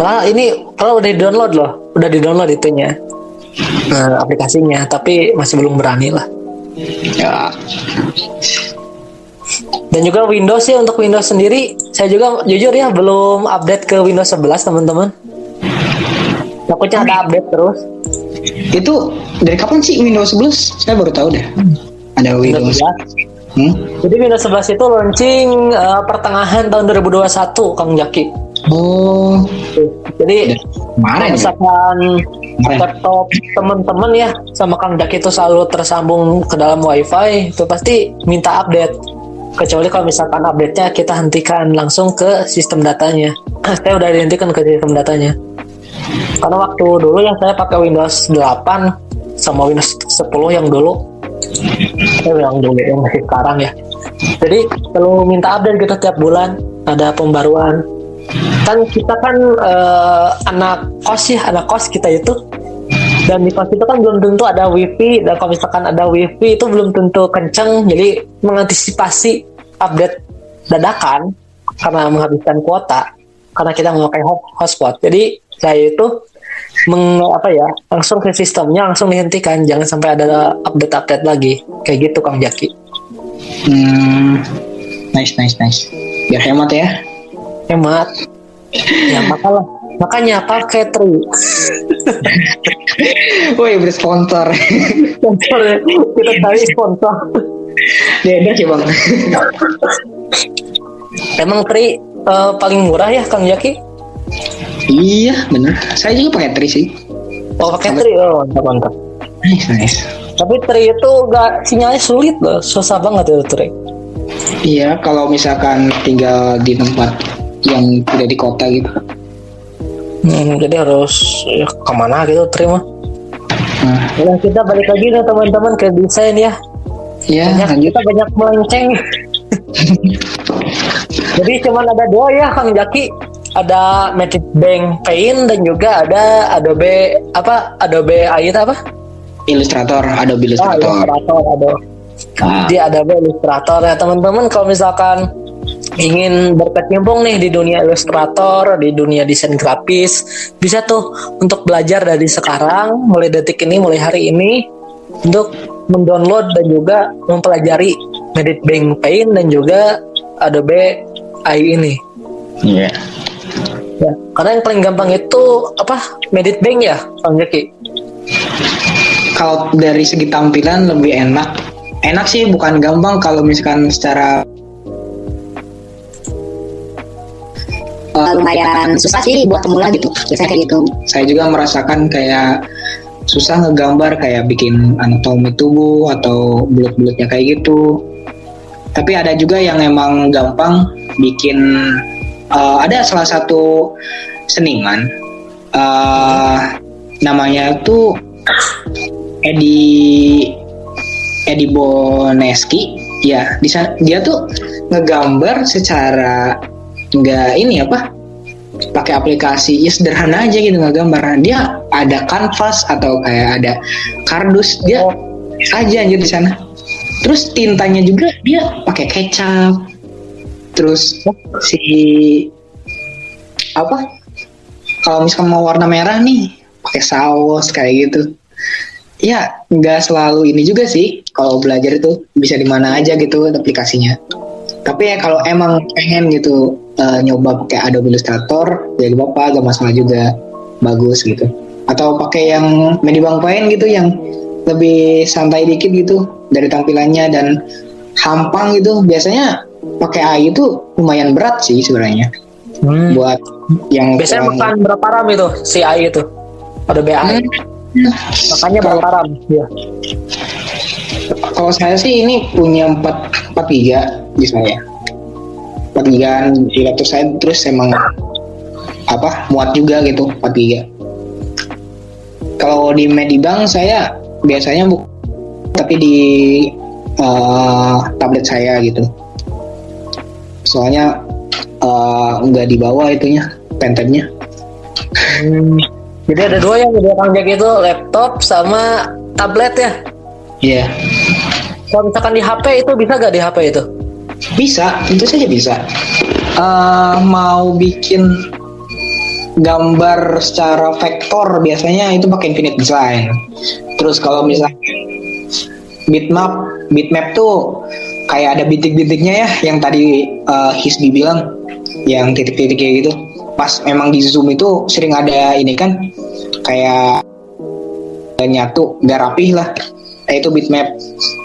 [SPEAKER 1] Ini kalau udah di-download loh, udah di-download itunya, aplikasinya, tapi masih belum berani lah.
[SPEAKER 2] Ya.
[SPEAKER 1] Dan juga Windows sih, untuk Windows sendiri saya juga jujur ya belum update ke Windows 11 teman-teman. Takutnya ada update terus.
[SPEAKER 2] Itu dari kapan sih Windows 11? Saya baru tahu deh. Ada Windows 11.
[SPEAKER 1] Jadi Windows 11 itu launching pertengahan tahun 2021, Kang Jaki.
[SPEAKER 2] Oh.
[SPEAKER 1] Jadi
[SPEAKER 2] Kemarin
[SPEAKER 1] misalkan laptop teman-teman ya sama Kang Jaki itu selalu tersambung ke dalam WiFi, itu pasti minta update. Kecuali kalau misalkan update-nya kita hentikan langsung ke sistem datanya. Saya udah dihentikan ke sistem datanya. Karena waktu dulu yang saya pakai Windows 8 sama Windows 10 yang dulu. Yang masih sekarang ya. Jadi perlu minta update gitu tiap bulan, ada pembaruan. Kan kita kan anak kos kita itu. Dan di kos itu kan belum tentu ada wifi, dan kalau misalkan ada wifi itu belum tentu kenceng, jadi mengantisipasi update dadakan karena menghabiskan kuota, karena kita memakai hotspot. Jadi saya itu langsung ke sistemnya, langsung dihentikan, jangan sampai ada update lagi, kayak gitu Kang Jaki.
[SPEAKER 2] Nice. Biar hemat ya.
[SPEAKER 1] Hemat. Ya makanya pakai Tri.
[SPEAKER 2] Woi, bersponsor.
[SPEAKER 1] Sponsor ya. Kita cari sponsor.
[SPEAKER 2] Beda sih bang.
[SPEAKER 1] Emang Tri paling murah ya Kang Jaki?
[SPEAKER 2] Iya bener. Saya juga pakai Tri sih.
[SPEAKER 1] Oh pakai Tri, mantap.
[SPEAKER 2] Nice.
[SPEAKER 1] Tapi Tri itu sinyalnya sulit loh, susah banget itu Tri.
[SPEAKER 2] Iya, kalau misalkan tinggal di tempat yang tidak di kota gitu.
[SPEAKER 1] Jadi harus kemana gitu terima. Nah, kita balik lagi nih teman-teman ke desain ya.
[SPEAKER 2] Iya.
[SPEAKER 1] Kita banyak melenceng. Jadi cuman ada dua ya Kang Jaki. Ada Magic Bank Paint dan juga ada Adobe
[SPEAKER 2] Illustrator.
[SPEAKER 1] Di Adobe Illustrator ya teman-teman. Kalau misalkan ingin berkecimpung nih di dunia Illustrator, di dunia desain grafis, bisa tuh untuk belajar dari sekarang, mulai detik ini, mulai hari ini, untuk mendownload dan juga mempelajari Magic Bank Paint dan juga Adobe AI ini.
[SPEAKER 2] Iya.
[SPEAKER 1] Ya, karena yang paling gampang itu Magic Bank ya, Bang Jaki.
[SPEAKER 2] Kalau dari segi tampilan lebih enak sih, bukan gampang. Kalau misalkan secara
[SPEAKER 3] lumayan susah sih buat pemula gitu, biasanya kayak gitu.
[SPEAKER 2] Saya juga merasakan kayak susah ngegambar, kayak bikin anatomi tubuh atau bulat-bulatnya kayak gitu. Tapi ada juga yang emang gampang bikin. Ada salah satu seniman namanya tuh Edi Boneski ya. Dia tuh ngegambar secara nggak pakai aplikasi ya, sederhana aja gitu ngegambar. Dia ada kanvas atau kayak ada kardus, dia aja anjir di sana. Terus tintanya juga dia pakai kecap. Terus kalau misalkan mau warna merah nih pakai saus kayak gitu. Ya nggak selalu ini juga sih. Kalau belajar itu bisa di mana aja gitu aplikasinya. Tapi ya kalau emang pengen gitu nyoba pakai Adobe Illustrator, ya gak masalah juga, bagus gitu. Atau pakai yang Magic Bank Paint gitu yang lebih santai dikit gitu dari tampilannya dan hampang gitu. Biasanya pakai AI itu lumayan berat sih sebenarnya. Buat yang
[SPEAKER 1] biasanya makan berapa RAM itu si AI itu? Adobe AI. Makanya berapa RAM? Ya.
[SPEAKER 2] Kalau saya sih ini punya 4 GB di saya. 4 GB di laptop saya, terus emang muat juga gitu 4 GB. Kalau di Medibank saya biasanya tapi di tablet saya gitu. Soalnya nggak dibawa itunya, pentabnya.
[SPEAKER 1] Jadi ada dua yang dia Kang Jack itu, laptop sama tablet ya.
[SPEAKER 2] Iya.
[SPEAKER 1] Kalau misalkan di HP itu bisa gak di HP itu?
[SPEAKER 2] Bisa, tentu saja bisa. Mau bikin gambar secara vektor biasanya itu pakai Infinite Design. Terus kalau misalnya bitmap tuh kayak ada bintik-bintiknya ya, yang tadi Hisbi bilang, yang titik-titik kayak gitu. Pas memang di zoom itu sering ada ini kan, kayak nyatu, nggak rapih lah. Itu bitmap,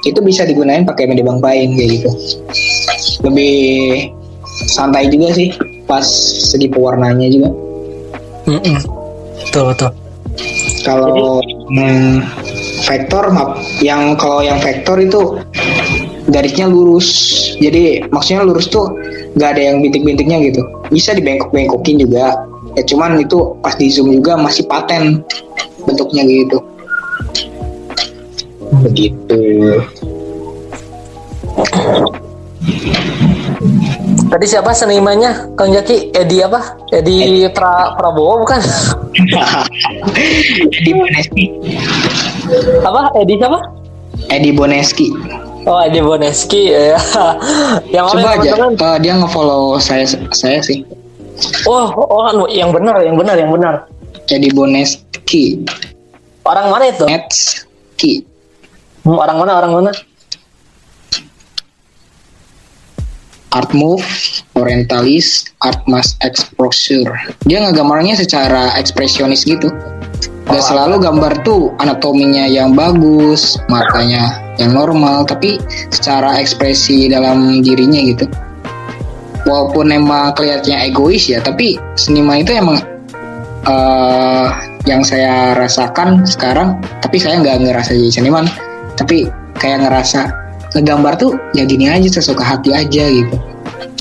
[SPEAKER 2] itu bisa digunain pakai media bang paint kayak gitu. Lebih santai juga sih pas segi pewarnanya juga.
[SPEAKER 1] Betul.
[SPEAKER 2] Kalau vektor kalau yang vektor itu garisnya lurus, jadi maksudnya lurus tuh nggak ada yang bintik-bintiknya gitu. Bisa dibengkok-bengkokin juga ya, cuman itu pas di zoom juga masih paten bentuknya gitu. Begitu.
[SPEAKER 1] Tadi siapa senimannya Kang Jaki? Edi apa? Edi Prabowo bukan?
[SPEAKER 2] Edi Boneski.
[SPEAKER 1] Apa? Edi siapa?
[SPEAKER 2] Edi Boneski.
[SPEAKER 1] Oh, Edi Boneski ya. Yang
[SPEAKER 2] Coba
[SPEAKER 1] mana
[SPEAKER 2] aja dia nge-follow saya sih.
[SPEAKER 1] Oh, yang benar.
[SPEAKER 2] Edi Boneski.
[SPEAKER 1] Orang mana itu?
[SPEAKER 2] Netski.
[SPEAKER 1] Orang mana?
[SPEAKER 2] Art Move, Orientalis, Art Mass Exposure. Dia ngegambarnya secara ekspresionis gitu. Gak selalu gambar tuh anatominya yang bagus, matanya yang normal, tapi secara ekspresi dalam dirinya gitu. Walaupun emang kelihatannya egois ya, tapi seniman itu emang yang saya rasakan sekarang, tapi saya nggak ngerasa jadi seniman, tapi kayak ngerasa ngegambar tuh ya gini aja, sesuka hati aja gitu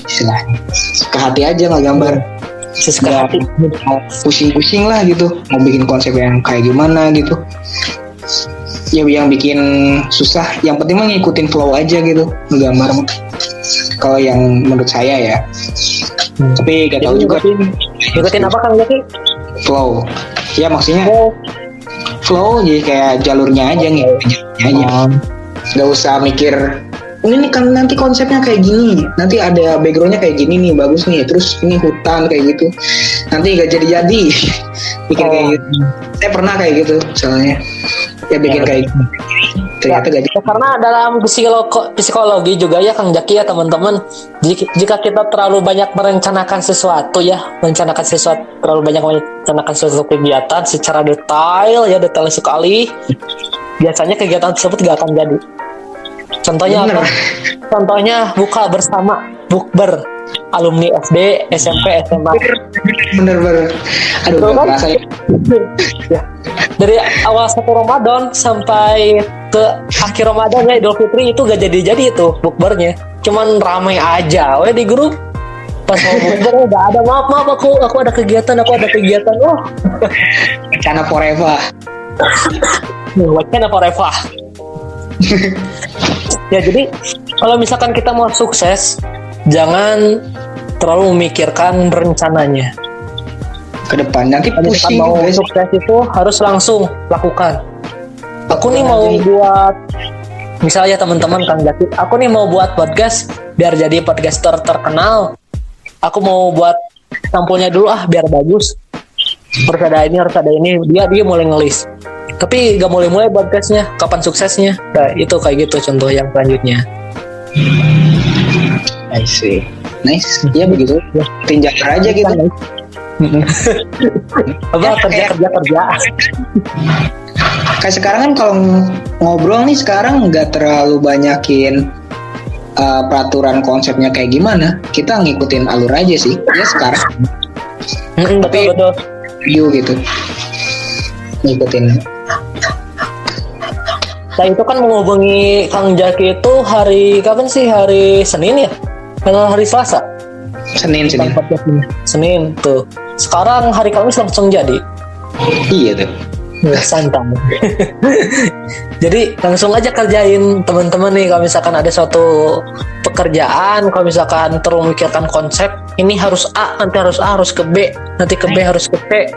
[SPEAKER 2] istilahnya. Suka hati aja ngegambar,
[SPEAKER 1] Suka hati.
[SPEAKER 2] mau pusing-pusing lah gitu, mau bikin konsep yang kayak gimana gitu ya, yang bikin susah, yang penting mah ngikutin flow aja gitu ngegambar. Kalau yang menurut saya ya, tapi gak tahu juga
[SPEAKER 1] Ngikutin apa Kang Jaki?
[SPEAKER 2] flow ya, maksudnya flow jadi kayak jalurnya aja, ngikutin jalurnya aja. Gak usah mikir ini kan nanti konsepnya kayak gini, nanti ada backgroundnya kayak gini nih, bagus nih, terus ini hutan kayak gitu, nanti gak jadi bikin kayak gitu. Saya pernah kayak gitu soalnya ya, bikin kayak gitu ternyata gak jadi.
[SPEAKER 1] Karena dalam psikologi juga ya Kang Jaki ya teman-teman, jika kita terlalu banyak merencanakan sesuatu, terlalu banyak merencanakan suatu kegiatan secara detail sekali, biasanya kegiatan tersebut gak akan jadi. Contohnya apa? Contohnya buka bersama, bukber alumni SD, SMP, SMA.
[SPEAKER 2] Bener. Aduh, gak kerasa ya.
[SPEAKER 1] Ya. Dari awal 1 Ramadan sampai ke akhir Ramadan ya, Idul Fitri itu gak jadi itu bukbernya. Cuman ramai aja di grup. Pas mau bukber udah ada maaf aku ada kegiatan. Oh.
[SPEAKER 2] Wacana forever.
[SPEAKER 1] Ya jadi kalau misalkan kita mau sukses, jangan terlalu memikirkan rencananya
[SPEAKER 2] Ke depan nanti pusing.
[SPEAKER 1] Mau sukses itu harus langsung lakukan. Aku nih mau buat, misalnya teman-teman Kang Jaki, aku nih mau buat podcast biar jadi podcaster terkenal. Aku mau buat sampulnya dulu biar bagus. Harus ada ini. Dia mulai ngelis. Tapi gak mulai podcastnya, kapan suksesnya? Nah, itu kayak gitu contoh yang selanjutnya.
[SPEAKER 2] I see. Nice. Ya begitu. Tinjak aja gitu.
[SPEAKER 1] Kerja.
[SPEAKER 2] Kayak sekarang kan kalau ngobrol nih sekarang nggak terlalu banyakin peraturan konsepnya kayak gimana. Kita ngikutin alur aja sih. Ya sekarang. Tapi
[SPEAKER 1] betul.
[SPEAKER 2] View gitu. Ngikutin.
[SPEAKER 1] Nah itu kan menghubungi Kang Jaki itu hari kapan sih? Hari Senin ya? Atau hari Selasa?
[SPEAKER 2] Senin
[SPEAKER 1] tuh. Sekarang hari Kamis langsung jadi.
[SPEAKER 2] Iya tuh.
[SPEAKER 1] Santai. Jadi langsung aja kerjain teman-teman nih. Kalau misalkan ada suatu pekerjaan, kalau misalkan terus memikirkan konsep, ini harus A, nanti harus A, harus ke B, nanti ke B, harus ke C.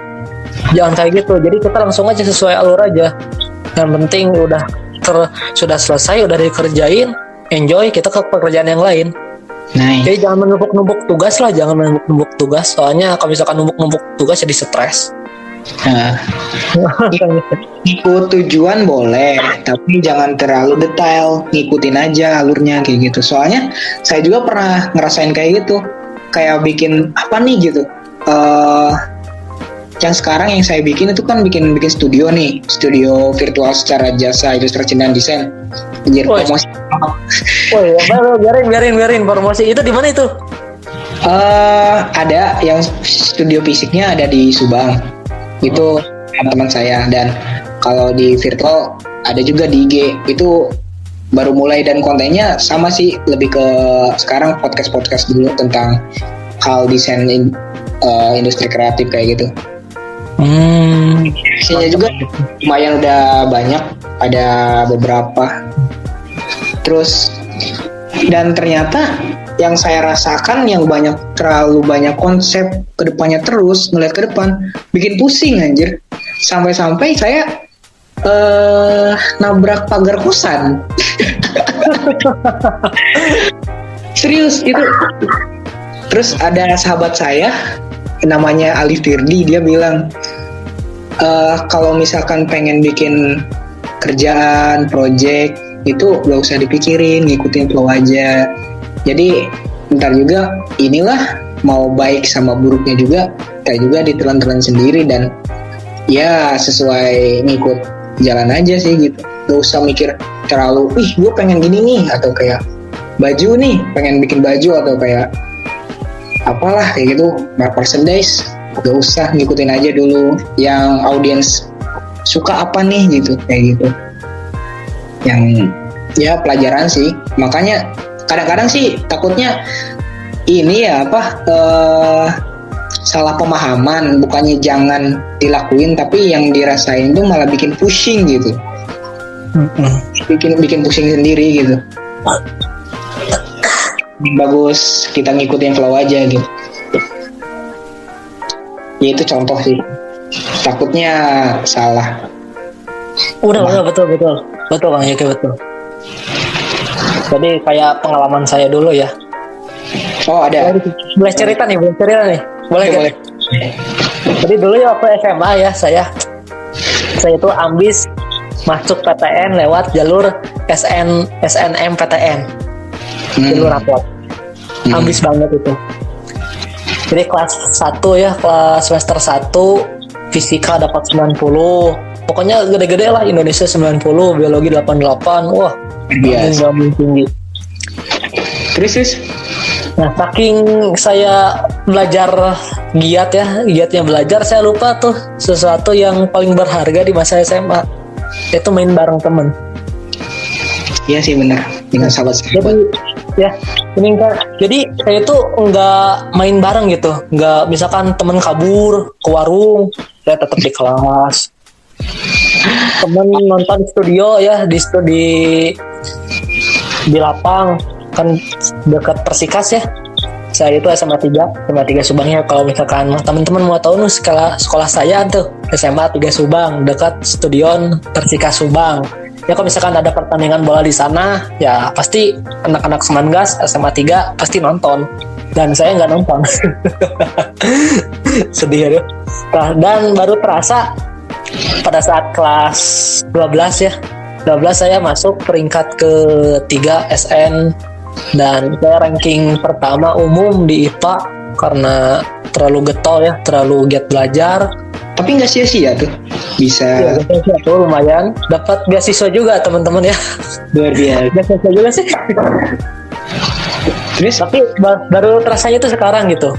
[SPEAKER 1] Jangan kayak gitu. Jadi kita langsung aja sesuai alur aja. Yang penting sudah selesai, udah dikerjain, enjoy, kita ke pekerjaan yang lain.
[SPEAKER 2] Nice.
[SPEAKER 1] Jadi jangan menumpuk-numpuk tugas lah, jangan menumpuk-numpuk tugas. Soalnya kalau misalkan numpuk-numpuk tugas jadi stres.
[SPEAKER 2] Nah, ikut tujuan boleh, tapi jangan terlalu detail, ngikutin aja alurnya kayak gitu. Soalnya saya juga pernah ngerasain kayak gitu, kayak bikin apa nih gitu. Yang sekarang yang saya bikin itu kan bikin studio nih, studio virtual secara jasa ilustrasi dan desain. Anjir, promosi.
[SPEAKER 1] Woi, biarin promosi. Itu di mana itu?
[SPEAKER 2] Ada yang studio fisiknya ada di Subang. Itu teman saya, dan kalau di virtual ada juga di IG. Itu baru mulai dan kontennya sama sih, lebih ke sekarang podcast dulu tentang hal desain industri kreatif kayak gitu. Isinya juga lumayan udah banyak, ada beberapa. Terus dan ternyata yang saya rasakan yang terlalu banyak konsep ke depannya, terus ngeliat ke depan bikin pusing anjir. Sampai-sampai saya nabrak pagar kosan. Serius itu. Terus ada sahabat saya namanya Ali Firdi, dia bilang kalau misalkan pengen bikin kerjaan, project itu gak usah dipikirin, ngikutin flow aja. Jadi ntar juga inilah, mau baik sama buruknya juga kayak juga ditelan-telan sendiri, dan ya sesuai ngikut jalan aja sih gitu. Gak usah mikir terlalu, gue pengen gini nih, atau kayak baju nih, pengen bikin baju, atau kayak apalah kayak gitu, merchandise. Gak usah, ngikutin aja dulu yang audiens suka apa nih gitu, kayak gitu. Yang ya pelajaran sih. Makanya kadang-kadang sih takutnya ini ya salah pemahaman, bukannya jangan dilakuin, tapi yang dirasain tuh malah bikin pusing gitu. Bikin pusing sendiri gitu. Bagus kita ngikutin flow aja gitu. Ya itu contoh sih. Takutnya salah.
[SPEAKER 1] Udah betul Bang Yoki, betul. Jadi kayak pengalaman saya dulu ya.
[SPEAKER 2] Oh ada.
[SPEAKER 1] Boleh cerita nih. Boleh. Jadi dulu ya waktu SMA ya, saya itu ambis masuk PTN lewat jalur SNMPTN. Jalur rapot. Ambis banget itu. Jadi kelas 1 ya, kelas semester 1 fisika dapat 90. Pokoknya gede-gede lah, Indonesia 90, biologi 88. Wah, biasa tinggi. Terus nah, saking saya belajar giatnya belajar, saya lupa tuh sesuatu yang paling berharga di masa SMA, itu main bareng temen.
[SPEAKER 2] Iya sih benar, dengan sahabat-sahabat.
[SPEAKER 1] Jadi saya tuh nggak main bareng gitu, nggak misalkan temen kabur ke warung, saya tetap di kelas. Temen nonton studio ya di lapang kan dekat Persikas ya. Saya itu SMA 3 Subang ya. Kalau misalkan teman-teman mau tahu nih, sekolah saya tuh SMA 3 Subang, dekat Stadion Persikas Subang. Ya kalau misalkan ada pertandingan bola di sana, ya pasti anak-anak Semangas SMA 3 pasti nonton. Dan saya nggak nonton. Sedih ya. Nah, dan baru terasa pada saat kelas 12 ya. 12 saya masuk peringkat ke-3 SN, dan saya ranking pertama umum di IPA karena terlalu getol ya, terlalu giat belajar.
[SPEAKER 2] Tapi nggak sia-sia tuh, bisa.
[SPEAKER 1] Ya, tuh lumayan, dapat beasiswa juga teman-teman ya.
[SPEAKER 2] Luar biasa.
[SPEAKER 1] Beasiswa juga sih.
[SPEAKER 2] Terus?
[SPEAKER 1] Tapi baru terasanya tuh sekarang gitu.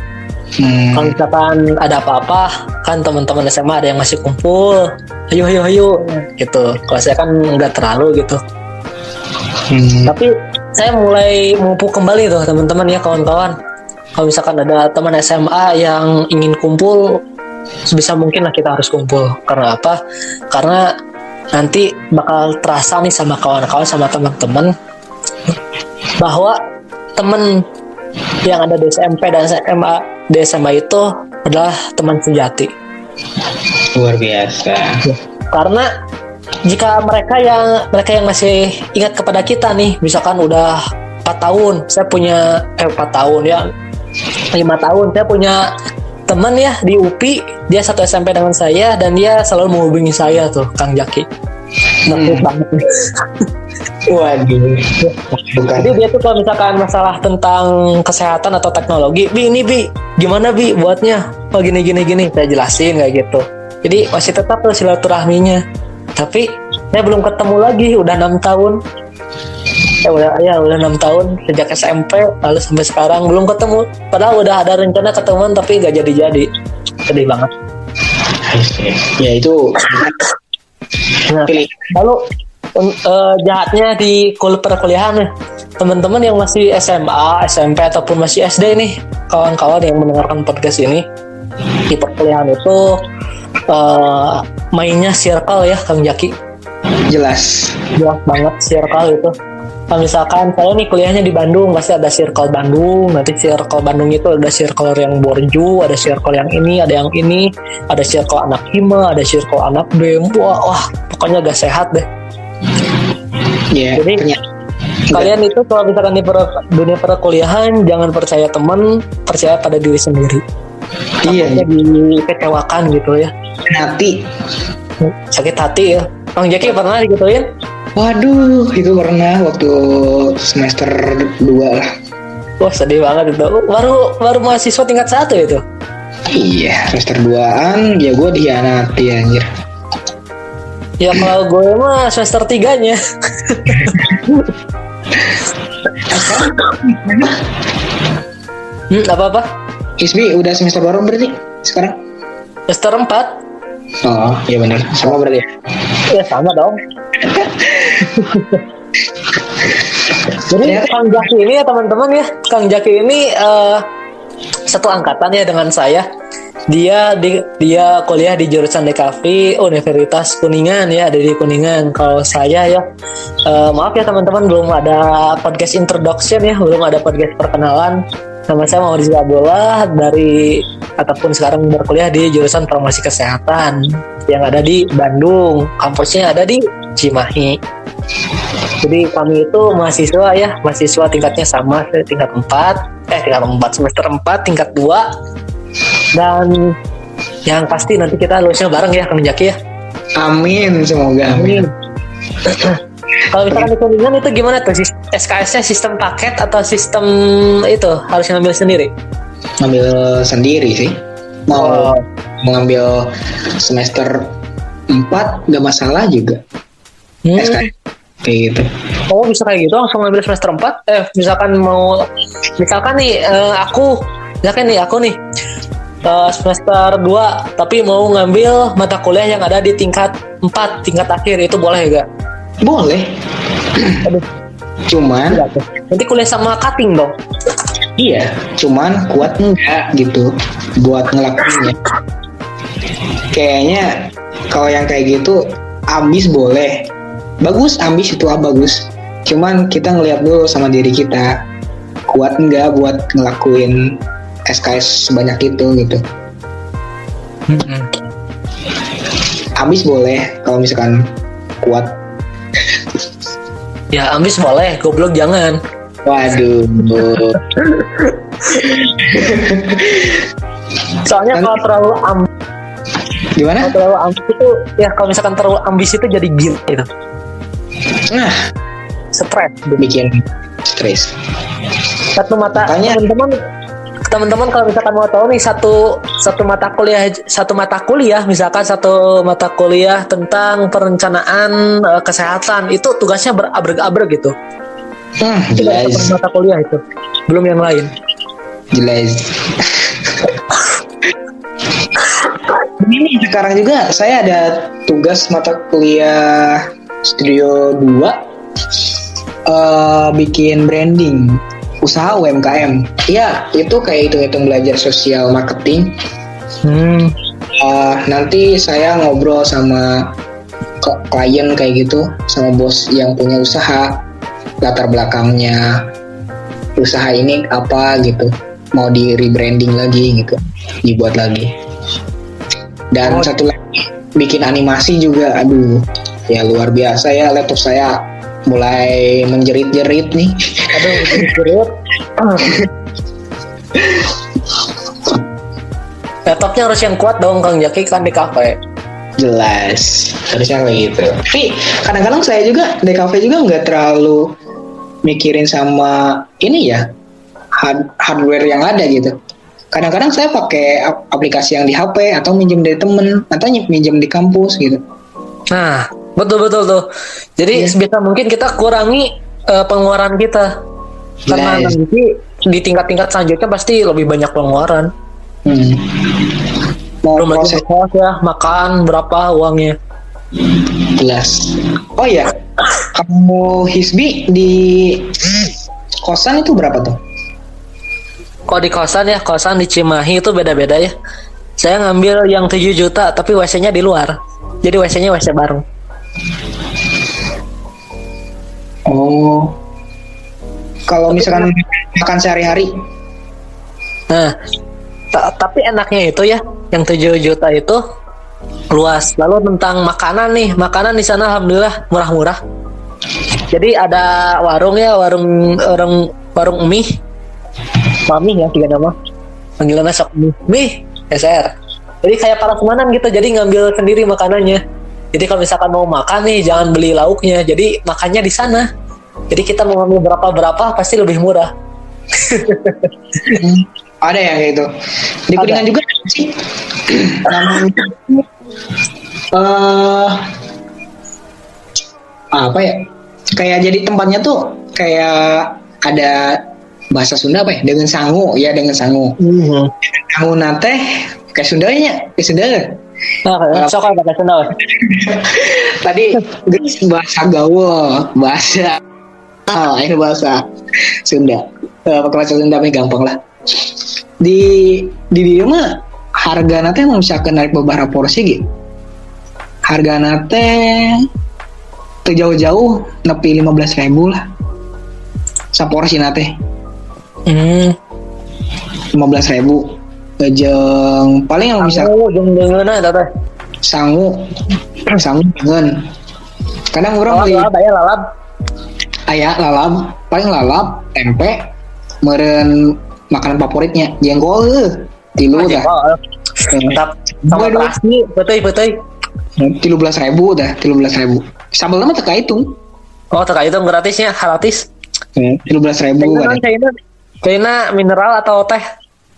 [SPEAKER 1] Kalau misalkan ada apa-apa, kan teman-teman SMA ada yang masih kumpul, ayo gitu. Kalau saya kan nggak terlalu gitu. Tapi saya mulai memupuk kembali tuh teman-teman ya, kawan-kawan. Kalau misalkan ada teman SMA yang ingin kumpul, sebisa mungkin lah kita harus kumpul. Karena apa? Karena nanti bakal terasa nih sama kawan-kawan, sama teman-teman, bahwa teman yang ada di SMP dan SMA, di SMA itu adalah teman sejati.
[SPEAKER 2] Luar biasa.
[SPEAKER 1] Karena jika mereka yang masih ingat kepada kita nih, misalkan udah 4 tahun, saya punya 4 tahun ya, 5 tahun, saya punya teman ya di UPI, dia satu SMP dengan saya dan dia selalu menghubungi saya tuh, Kang Jaki. Banget.
[SPEAKER 2] Waduh. Bukan.
[SPEAKER 1] Jadi dia tuh kalau misalkan masalah tentang kesehatan atau teknologi, Bi, gimana Bi buatnya? Oh gini, saya jelasin kayak gitu. Jadi masih tetap tuh silaturahminya. Tapi saya belum ketemu lagi, udah 6 tahun. Udah 6 tahun sejak SMP lalu sampai sekarang belum ketemu. Padahal udah ada rencana ketemuan tapi gak jadi. Sedih banget.
[SPEAKER 2] Ya itu.
[SPEAKER 1] Nah, lalu jahatnya di perkuliahan nih, teman-teman yang masih SMA, SMP ataupun masih SD nih, kawan-kawan yang mendengarkan podcast ini, di perkuliahan itu mainnya circle ya Kang Jaki.
[SPEAKER 2] Jelas
[SPEAKER 1] Banget circle itu. Kalau misalkan saya nih kuliahnya di Bandung, pasti ada circle Bandung. Nanti circle Bandung itu ada circle yang Borju, ada circle yang ini, ada yang ini, ada circle anak Hima, ada circle anak BEM. Wah, pokoknya gak sehat deh.
[SPEAKER 2] ya.
[SPEAKER 1] Jadi kalian itu kalau misalkan di dunia perkuliahan, jangan percaya teman, percaya pada diri sendiri.
[SPEAKER 2] Iya.
[SPEAKER 1] Dikecewakan gitu ya. Sakit hati ya. Bang Jaki pernah digituin?
[SPEAKER 2] Waduh, itu pernah waktu semester 2 lah.
[SPEAKER 1] Wah sedih banget itu. Baru mahasiswa tingkat 1 itu.
[SPEAKER 2] Iya, semester 2-an ya gue dihianati anjir.
[SPEAKER 1] Ya kalau gue mah semester 3-nya. Apa-apa?
[SPEAKER 2] Isbi udah semester baru berarti sekarang?
[SPEAKER 1] Semester 4.
[SPEAKER 2] Oh, iya benar. Sama berarti ya?
[SPEAKER 1] Ya sama dong. Jadi Kang Jaki ini ya teman-teman ya, Kang Jaki ini satu angkatan ya dengan saya. Dia kuliah di jurusan DKV Universitas Kuningan ya, ada di Kuningan. Kalau saya ya maaf ya teman-teman, belum ada podcast introduction ya, belum ada podcast perkenalan. Nama saya Muhammad Rizky Abdullah ataupun sekarang berkuliah di jurusan Farmasi Kesehatan yang ada di Bandung. Kampusnya ada di Cimahi. Jadi kami itu mahasiswa tingkatnya sama, tingkat 4 semester 4 tingkat 2. Dan yang pasti nanti kita lulusnya bareng ya Kang Jaki ya.
[SPEAKER 2] Amin, semoga amin.
[SPEAKER 1] Kalau misalkan di Kuningan itu gimana tuh? SKS-nya sistem paket atau sistem itu harus ngambil sendiri?
[SPEAKER 2] Ngambil sendiri sih. Mau ngambil semester 4 gak masalah juga. SKS kayak gitu.
[SPEAKER 1] Oh bisa kayak gitu langsung ngambil semester 4? Misalkan nih aku nih semester 2 tapi mau ngambil mata kuliah yang ada di tingkat 4, tingkat akhir, itu boleh gak?
[SPEAKER 2] Boleh. Cuman
[SPEAKER 1] nanti kuliah sama cutting dong.
[SPEAKER 2] Iya, cuman kuat enggak gitu buat ngelakuinnya. Kayaknya kalau yang kayak gitu ambis boleh. Bagus, ambis itu bagus. Cuman kita ngeliat dulu sama diri kita, kuat enggak buat ngelakuin SKS sebanyak itu gitu. Ambis boleh kalau misalkan kuat.
[SPEAKER 1] Ya ambis boleh, goblok jangan.
[SPEAKER 2] Waduh.
[SPEAKER 1] Soalnya kalau terlalu ambis.
[SPEAKER 2] Gimana?
[SPEAKER 1] Kalau terlalu ambis itu ya, kalau misalkan terlalu ambis itu jadi gila gitu.
[SPEAKER 2] Nah,
[SPEAKER 1] Stres.
[SPEAKER 2] bikin stres.
[SPEAKER 1] Teman-teman kalau misalkan mau tahu nih satu mata kuliah misalkan satu mata kuliah tentang perencanaan kesehatan itu tugasnya berabrek-abrek gitu.
[SPEAKER 2] Jelas.
[SPEAKER 1] Satu mata kuliah itu belum yang lain.
[SPEAKER 2] Jelas. Ini sekarang juga saya ada tugas mata kuliah Studio 2 bikin branding usaha UMKM. Ya, itu kayak hitung-hitung belajar sosial marketing. Nanti saya ngobrol sama klien kayak gitu, sama bos yang punya usaha, latar belakangnya usaha ini apa gitu, mau di rebranding lagi gitu, dibuat lagi. Dan satu lagi bikin animasi juga, aduh ya luar biasa ya, laptop saya mulai menjerit-jerit nih.
[SPEAKER 1] Aduh, jerit. Laptopnya harus yang kuat dong Kang Jaki, kan di kafe.
[SPEAKER 2] Jelas harusnya kayak gitu. Tapi kadang-kadang saya juga di kafe juga nggak terlalu mikirin sama ini ya, hardware yang ada gitu. Kadang-kadang saya pakai aplikasi yang di HP atau minjem dari temen atau minjem di kampus gitu.
[SPEAKER 1] Nah, betul tuh. Jadi sebisa mungkin kita kurangi pengeluaran kita. Karena
[SPEAKER 2] Yes.
[SPEAKER 1] nanti di tingkat-tingkat selanjutnya pasti lebih banyak pengeluaran.
[SPEAKER 2] Mau
[SPEAKER 1] Belum lagi
[SPEAKER 2] proses
[SPEAKER 1] kos ya, makan berapa uangnya.
[SPEAKER 2] jelas. Oh ya, kamu Hisbi di kosan itu berapa tuh?
[SPEAKER 1] Kalau di kosan di Cimahi itu beda-beda ya. Saya ngambil yang 7 juta tapi WC-nya di luar. Jadi WC-nya WC bareng.
[SPEAKER 2] Oh, kalau misalkan makan sehari-hari,
[SPEAKER 1] Nah, tapi enaknya itu ya, yang 7 juta itu luas. Lalu tentang makanan nih, makanan di sana alhamdulillah murah-murah. Jadi ada warung mie, Mami ya tiga nama. Panggilannya sok mie, SR. Jadi kayak prasmanan gitu, jadi ngambil sendiri makanannya. Jadi kalau misalkan mau makan nih, jangan beli lauknya. Jadi makannya di sana. Jadi kita mau ngambil berapa pasti lebih murah.
[SPEAKER 2] ada yang kayak gitu. Di Kuningan juga ada sih. Namanya apa ya? Kayak jadi tempatnya tuh kayak ada bahasa Sunda apa ya? Dengan sangu. Sangu nate kayak Sundanya, kayak Sunda.
[SPEAKER 1] Nah, sok ada bahasa Sunda.
[SPEAKER 2] Tadi bahasa gaul, ini bahasa Sunda. Pakai bahasa Sunda gampang lah. Di dia mah harga nate mau misalkan naik beberapa porsi gitu. Harga nate tuh jauh-jauh nepi 15.000 lah. Saporsi nate. 15.000. Jeung paling yang bisa
[SPEAKER 1] Jeung-jeung teh.
[SPEAKER 2] sangu dengan kadang orang beli
[SPEAKER 1] lalab.
[SPEAKER 2] aya lalap, paling lalap tempe meureun makanan favoritnya jengkol tilu dah
[SPEAKER 1] Mantap. Sama terasi, betul.
[SPEAKER 2] 13.000 dah 13.000 sambal mah teu kahitung.
[SPEAKER 1] Oh, terkait itu gratisnya, gratis.
[SPEAKER 2] 13.000 kan
[SPEAKER 1] China mineral atau teh?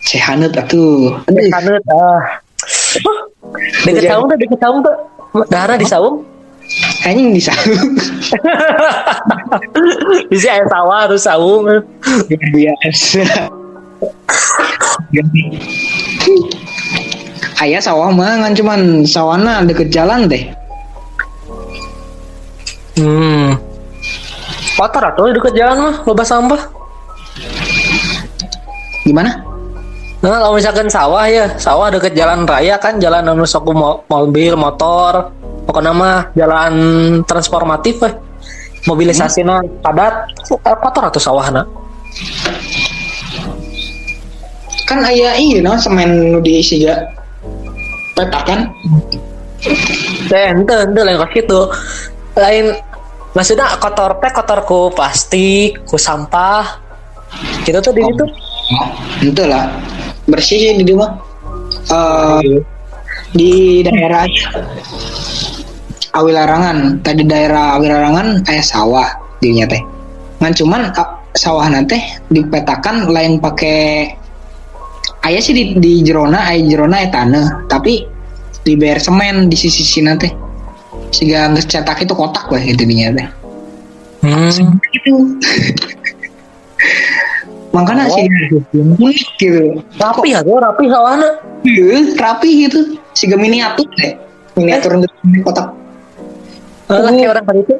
[SPEAKER 2] sehanut atuh.
[SPEAKER 1] Kanut. Deket saung tuh. Dahana di saung.
[SPEAKER 2] Anjing di saung.
[SPEAKER 1] Bisa aya sawah harus saung.
[SPEAKER 2] Biasa. Aya sawah mah ngan cuman sawana deket jalan teh.
[SPEAKER 1] Kotor atuh deket jalan mah, loba sampah.
[SPEAKER 2] Gimana?
[SPEAKER 1] Nah, kalau misalkan sawah deket jalan raya kan, jalan anu sok mobil, motor, pokoknya mah jalan transformatif mobilisasinya padat, kotor atuh sawahna.
[SPEAKER 2] Kan aya ieu semen nu diisi ga petakan.
[SPEAKER 1] Ente lain kok gitu. Lain maksudnya kotor ku plastik, ku sampah. Gitu tuh di situ.
[SPEAKER 2] Itu lah bersih sih di rumah. Di daerah Awilarangan, tadi daerah Awilarangan aya sawah dinya teh. Ngan cuman sawah nanti dipetakan lain pakai aya sih di jerona aya tanah, tapi dibayar semen di sisi nanti. Sehingga geus cetak itu kotak lah gitu dinya teh. Gitu. Makanya sih unik gitu.
[SPEAKER 1] Rapi sawahna.
[SPEAKER 2] Rapi gitu. Siga miniatur deh. Miniatur di kotak.
[SPEAKER 1] Kayak orang tadi itu.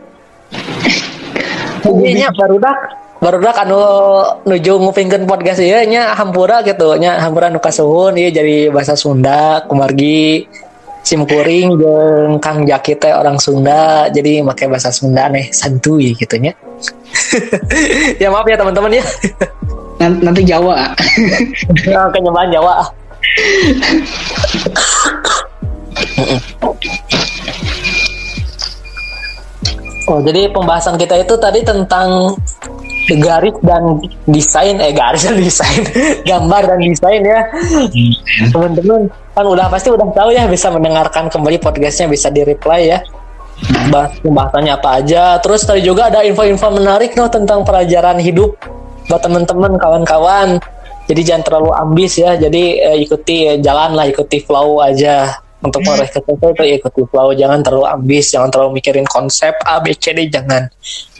[SPEAKER 1] Ini barudak anu nuju ngupingkeun podcast ieu nya hampura gitu nya hampura nu kasuhun ieu jadi bahasa Sunda kumargi simkuring jeung Kang Jaki teh orang Sunda jadi make bahasa Sunda nih santuy gitu nya. Ya maaf ya teman-teman ya.
[SPEAKER 2] Nanti Jawa.
[SPEAKER 1] Kenyamanan Jawa. Oh, jadi pembahasan kita itu tadi tentang garis dan desain, gambar dan desain ya. Teman-teman kan pasti udah tahu ya, bisa mendengarkan kembali podcastnya, bisa di-reply ya. Pembahasannya apa aja. Terus tadi juga ada info-info menarik tentang pelajaran hidup buat teman-teman, kawan-kawan. Jadi jangan terlalu ambis ya. Jadi ikuti flow aja. Untuk meraih kesuksesan itu ikuti flow, jangan terlalu ambis, jangan terlalu mikirin konsep A, B, C, D, jangan.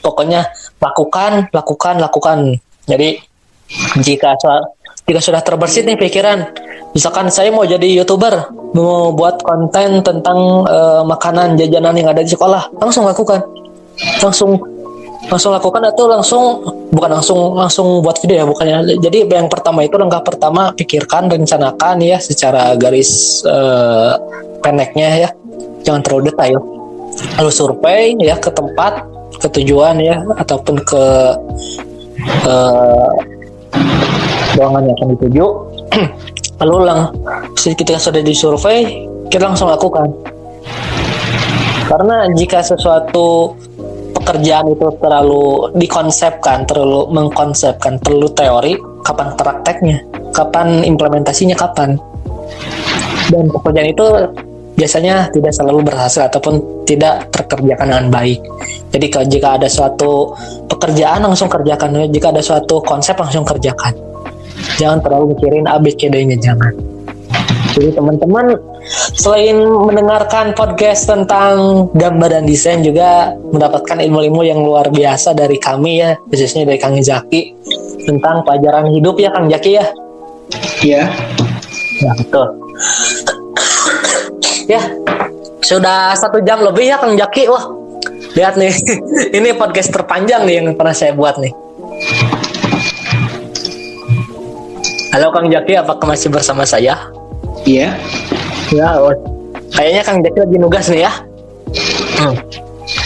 [SPEAKER 1] Pokoknya lakukan. Jadi jika sudah terbersit nih pikiran, misalkan saya mau jadi YouTuber, mau buat konten tentang makanan jajanan yang ada di sekolah, langsung lakukan. Langsung lakukan atau langsung buat video ya, bukannya. Jadi yang pertama itu langkah pertama, pikirkan, rencanakan ya secara garis pendeknya ya, jangan terlalu detail. Lalu survei ya ke tempat, ke tujuan ya, ataupun ke ruangan yang akan dituju. Lalu ketika sudah disurvei, kita langsung lakukan. Karena jika sesuatu pekerjaan itu terlalu mengkonsepkan, terlalu teori, kapan prakteknya, kapan implementasinya, kapan? Dan pekerjaan itu biasanya tidak selalu berhasil ataupun tidak terkerjakan dengan baik. Jadi jika ada suatu pekerjaan langsung kerjakan, jika ada suatu konsep langsung kerjakan. Jangan terlalu mikirin A, B, C, D-nya, jangan. Jadi teman-teman, selain mendengarkan podcast tentang gambar dan desain, juga mendapatkan ilmu-ilmu yang luar biasa dari kami ya, khususnya dari Kang Zaki, tentang pelajaran hidup ya Kang Zaki ya.
[SPEAKER 2] Iya.
[SPEAKER 1] Ya betul. Ya, sudah 1 jam lebih ya Kang Zaki. Wah, lihat nih, ini podcast terpanjang nih yang pernah saya buat nih. Halo Kang Zaki, apakah masih bersama saya?
[SPEAKER 2] Iya.
[SPEAKER 1] Ya, kayaknya Kang Zaki lagi nugas nih ya.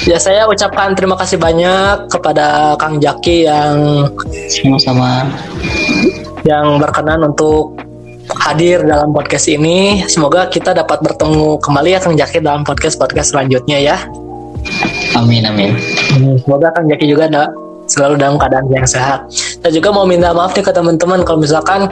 [SPEAKER 1] Ya, saya ucapkan terima kasih banyak kepada Kang Zaki yang
[SPEAKER 2] Sama-sama.
[SPEAKER 1] yang berkenan untuk hadir dalam podcast ini. Semoga kita dapat bertemu kembali ya Kang Zaki dalam podcast selanjutnya ya.
[SPEAKER 2] Amin.
[SPEAKER 1] Semoga Kang Zaki juga selalu dalam keadaan yang sehat. Saya juga mau minta maaf nih ke teman-teman kalau misalkan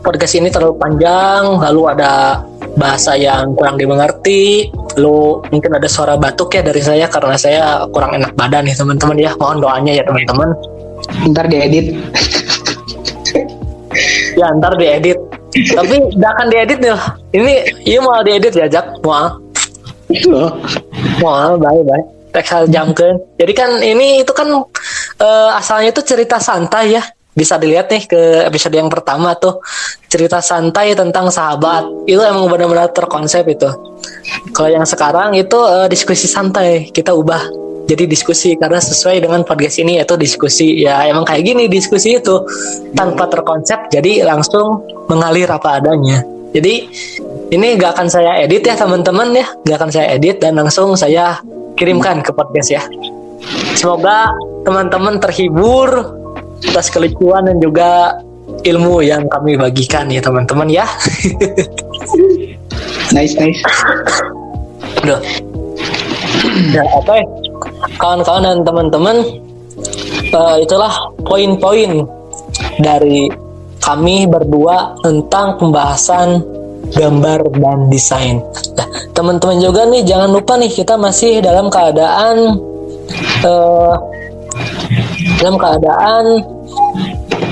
[SPEAKER 1] podcast ini terlalu panjang, lalu ada bahasa yang kurang dimengerti, lalu mungkin ada suara batuk ya dari saya karena saya kurang enak badan nih teman-teman ya. Mohon doanya ya teman-teman.
[SPEAKER 2] Ntar diedit.
[SPEAKER 1] Ya ntar diedit. Tapi tidak akan diedit nih. Ini mau diedit ya Jak? Mau baik. Teksal jamkeun. Jadi kan itu kan asalnya itu cerita santai ya. Bisa dilihat nih ke episode yang pertama tuh, cerita santai tentang sahabat. Itu emang benar-benar terkonsep itu. Kalau yang sekarang itu diskusi santai, kita ubah jadi diskusi karena sesuai dengan podcast ini yaitu diskusi. Ya emang kayak gini diskusi itu tanpa terkonsep, jadi langsung mengalir apa adanya. Jadi ini gak akan saya edit ya teman-teman ya, gak akan saya edit dan langsung saya kirimkan ke podcast ya. Semoga teman-teman terhibur atas kelucuan dan juga ilmu yang kami bagikan ya teman-teman ya.
[SPEAKER 2] Nice.
[SPEAKER 1] Udah. Ya, oke. Kawan-kawan dan teman-teman, itulah poin-poin dari kami berdua tentang pembahasan gambar dan desain. Nah, teman-teman juga nih jangan lupa nih, kita masih dalam keadaan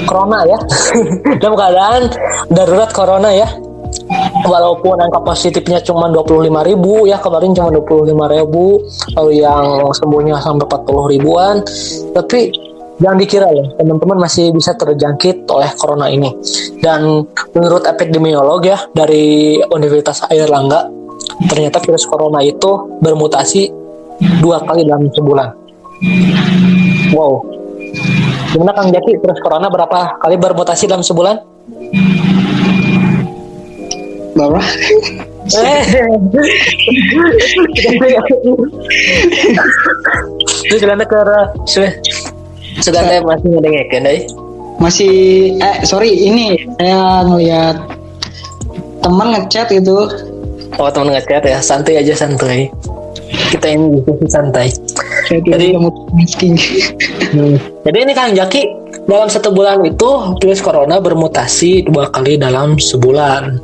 [SPEAKER 1] corona ya. Dalam keadaan darurat corona ya. Walaupun angka positifnya cuma 25.000 ya, kemarin cuma 25.000, lalu yang sembuhnya sampai 40 ribuan, tapi jangan dikira ya teman-teman masih bisa terjangkit oleh corona ini. Dan menurut epidemiolog ya dari Universitas Airlangga, ternyata virus corona itu bermutasi 2 kali dalam sebulan. Wow. Gimana Kang Jaki, virus corona berapa kali bermutasi dalam sebulan?
[SPEAKER 2] Berapa?
[SPEAKER 1] Itu sudah masih ngedengerin deh.
[SPEAKER 2] Masih sorry, ini saya ngeliat teman ngechat itu
[SPEAKER 1] Oh, teman ngechat ya, santai aja santai. Kita ini diskusi santai.
[SPEAKER 2] Jadi kamu miskin.
[SPEAKER 1] Jadi ini Kang Jaki, dalam 1 bulan itu virus corona bermutasi 2 kali dalam sebulan.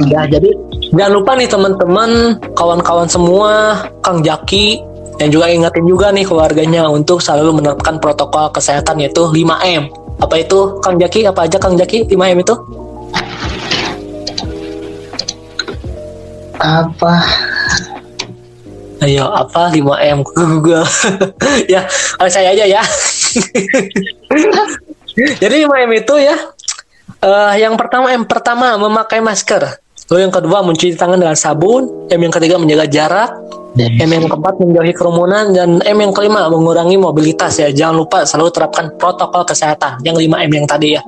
[SPEAKER 1] Ya, jadi jangan lupa nih teman-teman, kawan-kawan semua, Kang Jaki, yang juga ingetin juga nih keluarganya untuk selalu menerapkan protokol kesehatan yaitu 5M. Apa itu Kang Jaki? Apa aja Kang Jaki 5M itu?
[SPEAKER 2] Apa?
[SPEAKER 1] Ayo, apa 5M? Google. Ya, kalau saya aja ya. Jadi 5M itu ya, yang pertama memakai masker. Lalu yang kedua mencuci tangan dengan sabun. M yang ketiga menjaga jarak. M yang keempat menjauhi kerumunan. Dan M yang kelima mengurangi mobilitas ya. Jangan lupa selalu terapkan protokol kesehatan. Yang 5M yang tadi ya.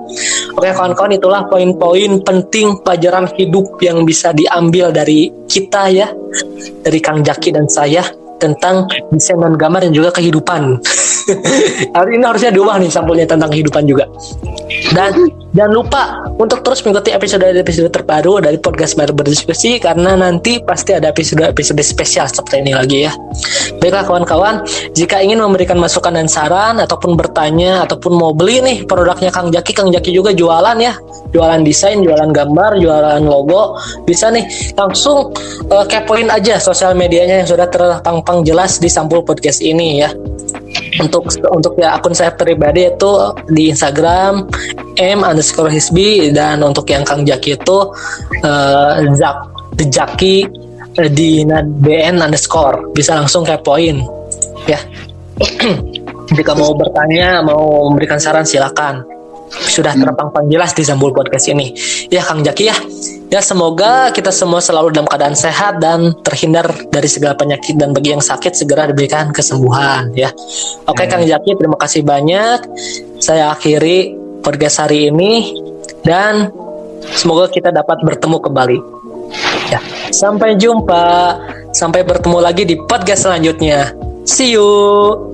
[SPEAKER 1] Oke kawan-kawan, itulah poin-poin penting pelajaran hidup yang bisa diambil dari kita ya. Dari Kang Jaki dan saya tentang desain dan gambar dan juga kehidupan. Hari ini harusnya diubah nih sampulnya tentang kehidupan juga. Dan jangan lupa untuk terus mengikuti episode terbaru dari podcast Mari Berdiskusi, karena nanti pasti ada episode spesial seperti ini lagi ya. Baiklah kawan-kawan, jika ingin memberikan masukan dan saran ataupun bertanya ataupun mau beli nih produknya Kang Jaki juga jualan ya, jualan desain, jualan gambar, jualan logo, bisa nih langsung kepoin aja sosial medianya yang sudah terpampang jelas di sampul podcast ini ya. Untuk ya akun saya pribadi itu di Instagram m_hisbi, dan untuk yang Kang Jaki itu Jaki di bn_, bisa langsung kepoin ya. Jika mau bertanya, mau memberikan saran silakan, sudah terpampang jelas di sampul podcast ini ya Kang Jaki ya. Ya semoga kita semua selalu dalam keadaan sehat dan terhindar dari segala penyakit, dan bagi yang sakit segera diberikan kesembuhan ya. Oke Kang Jaki, terima kasih banyak. Saya akhiri podcast hari ini dan semoga kita dapat bertemu kembali. Ya, sampai jumpa. Sampai bertemu lagi di podcast selanjutnya. See you.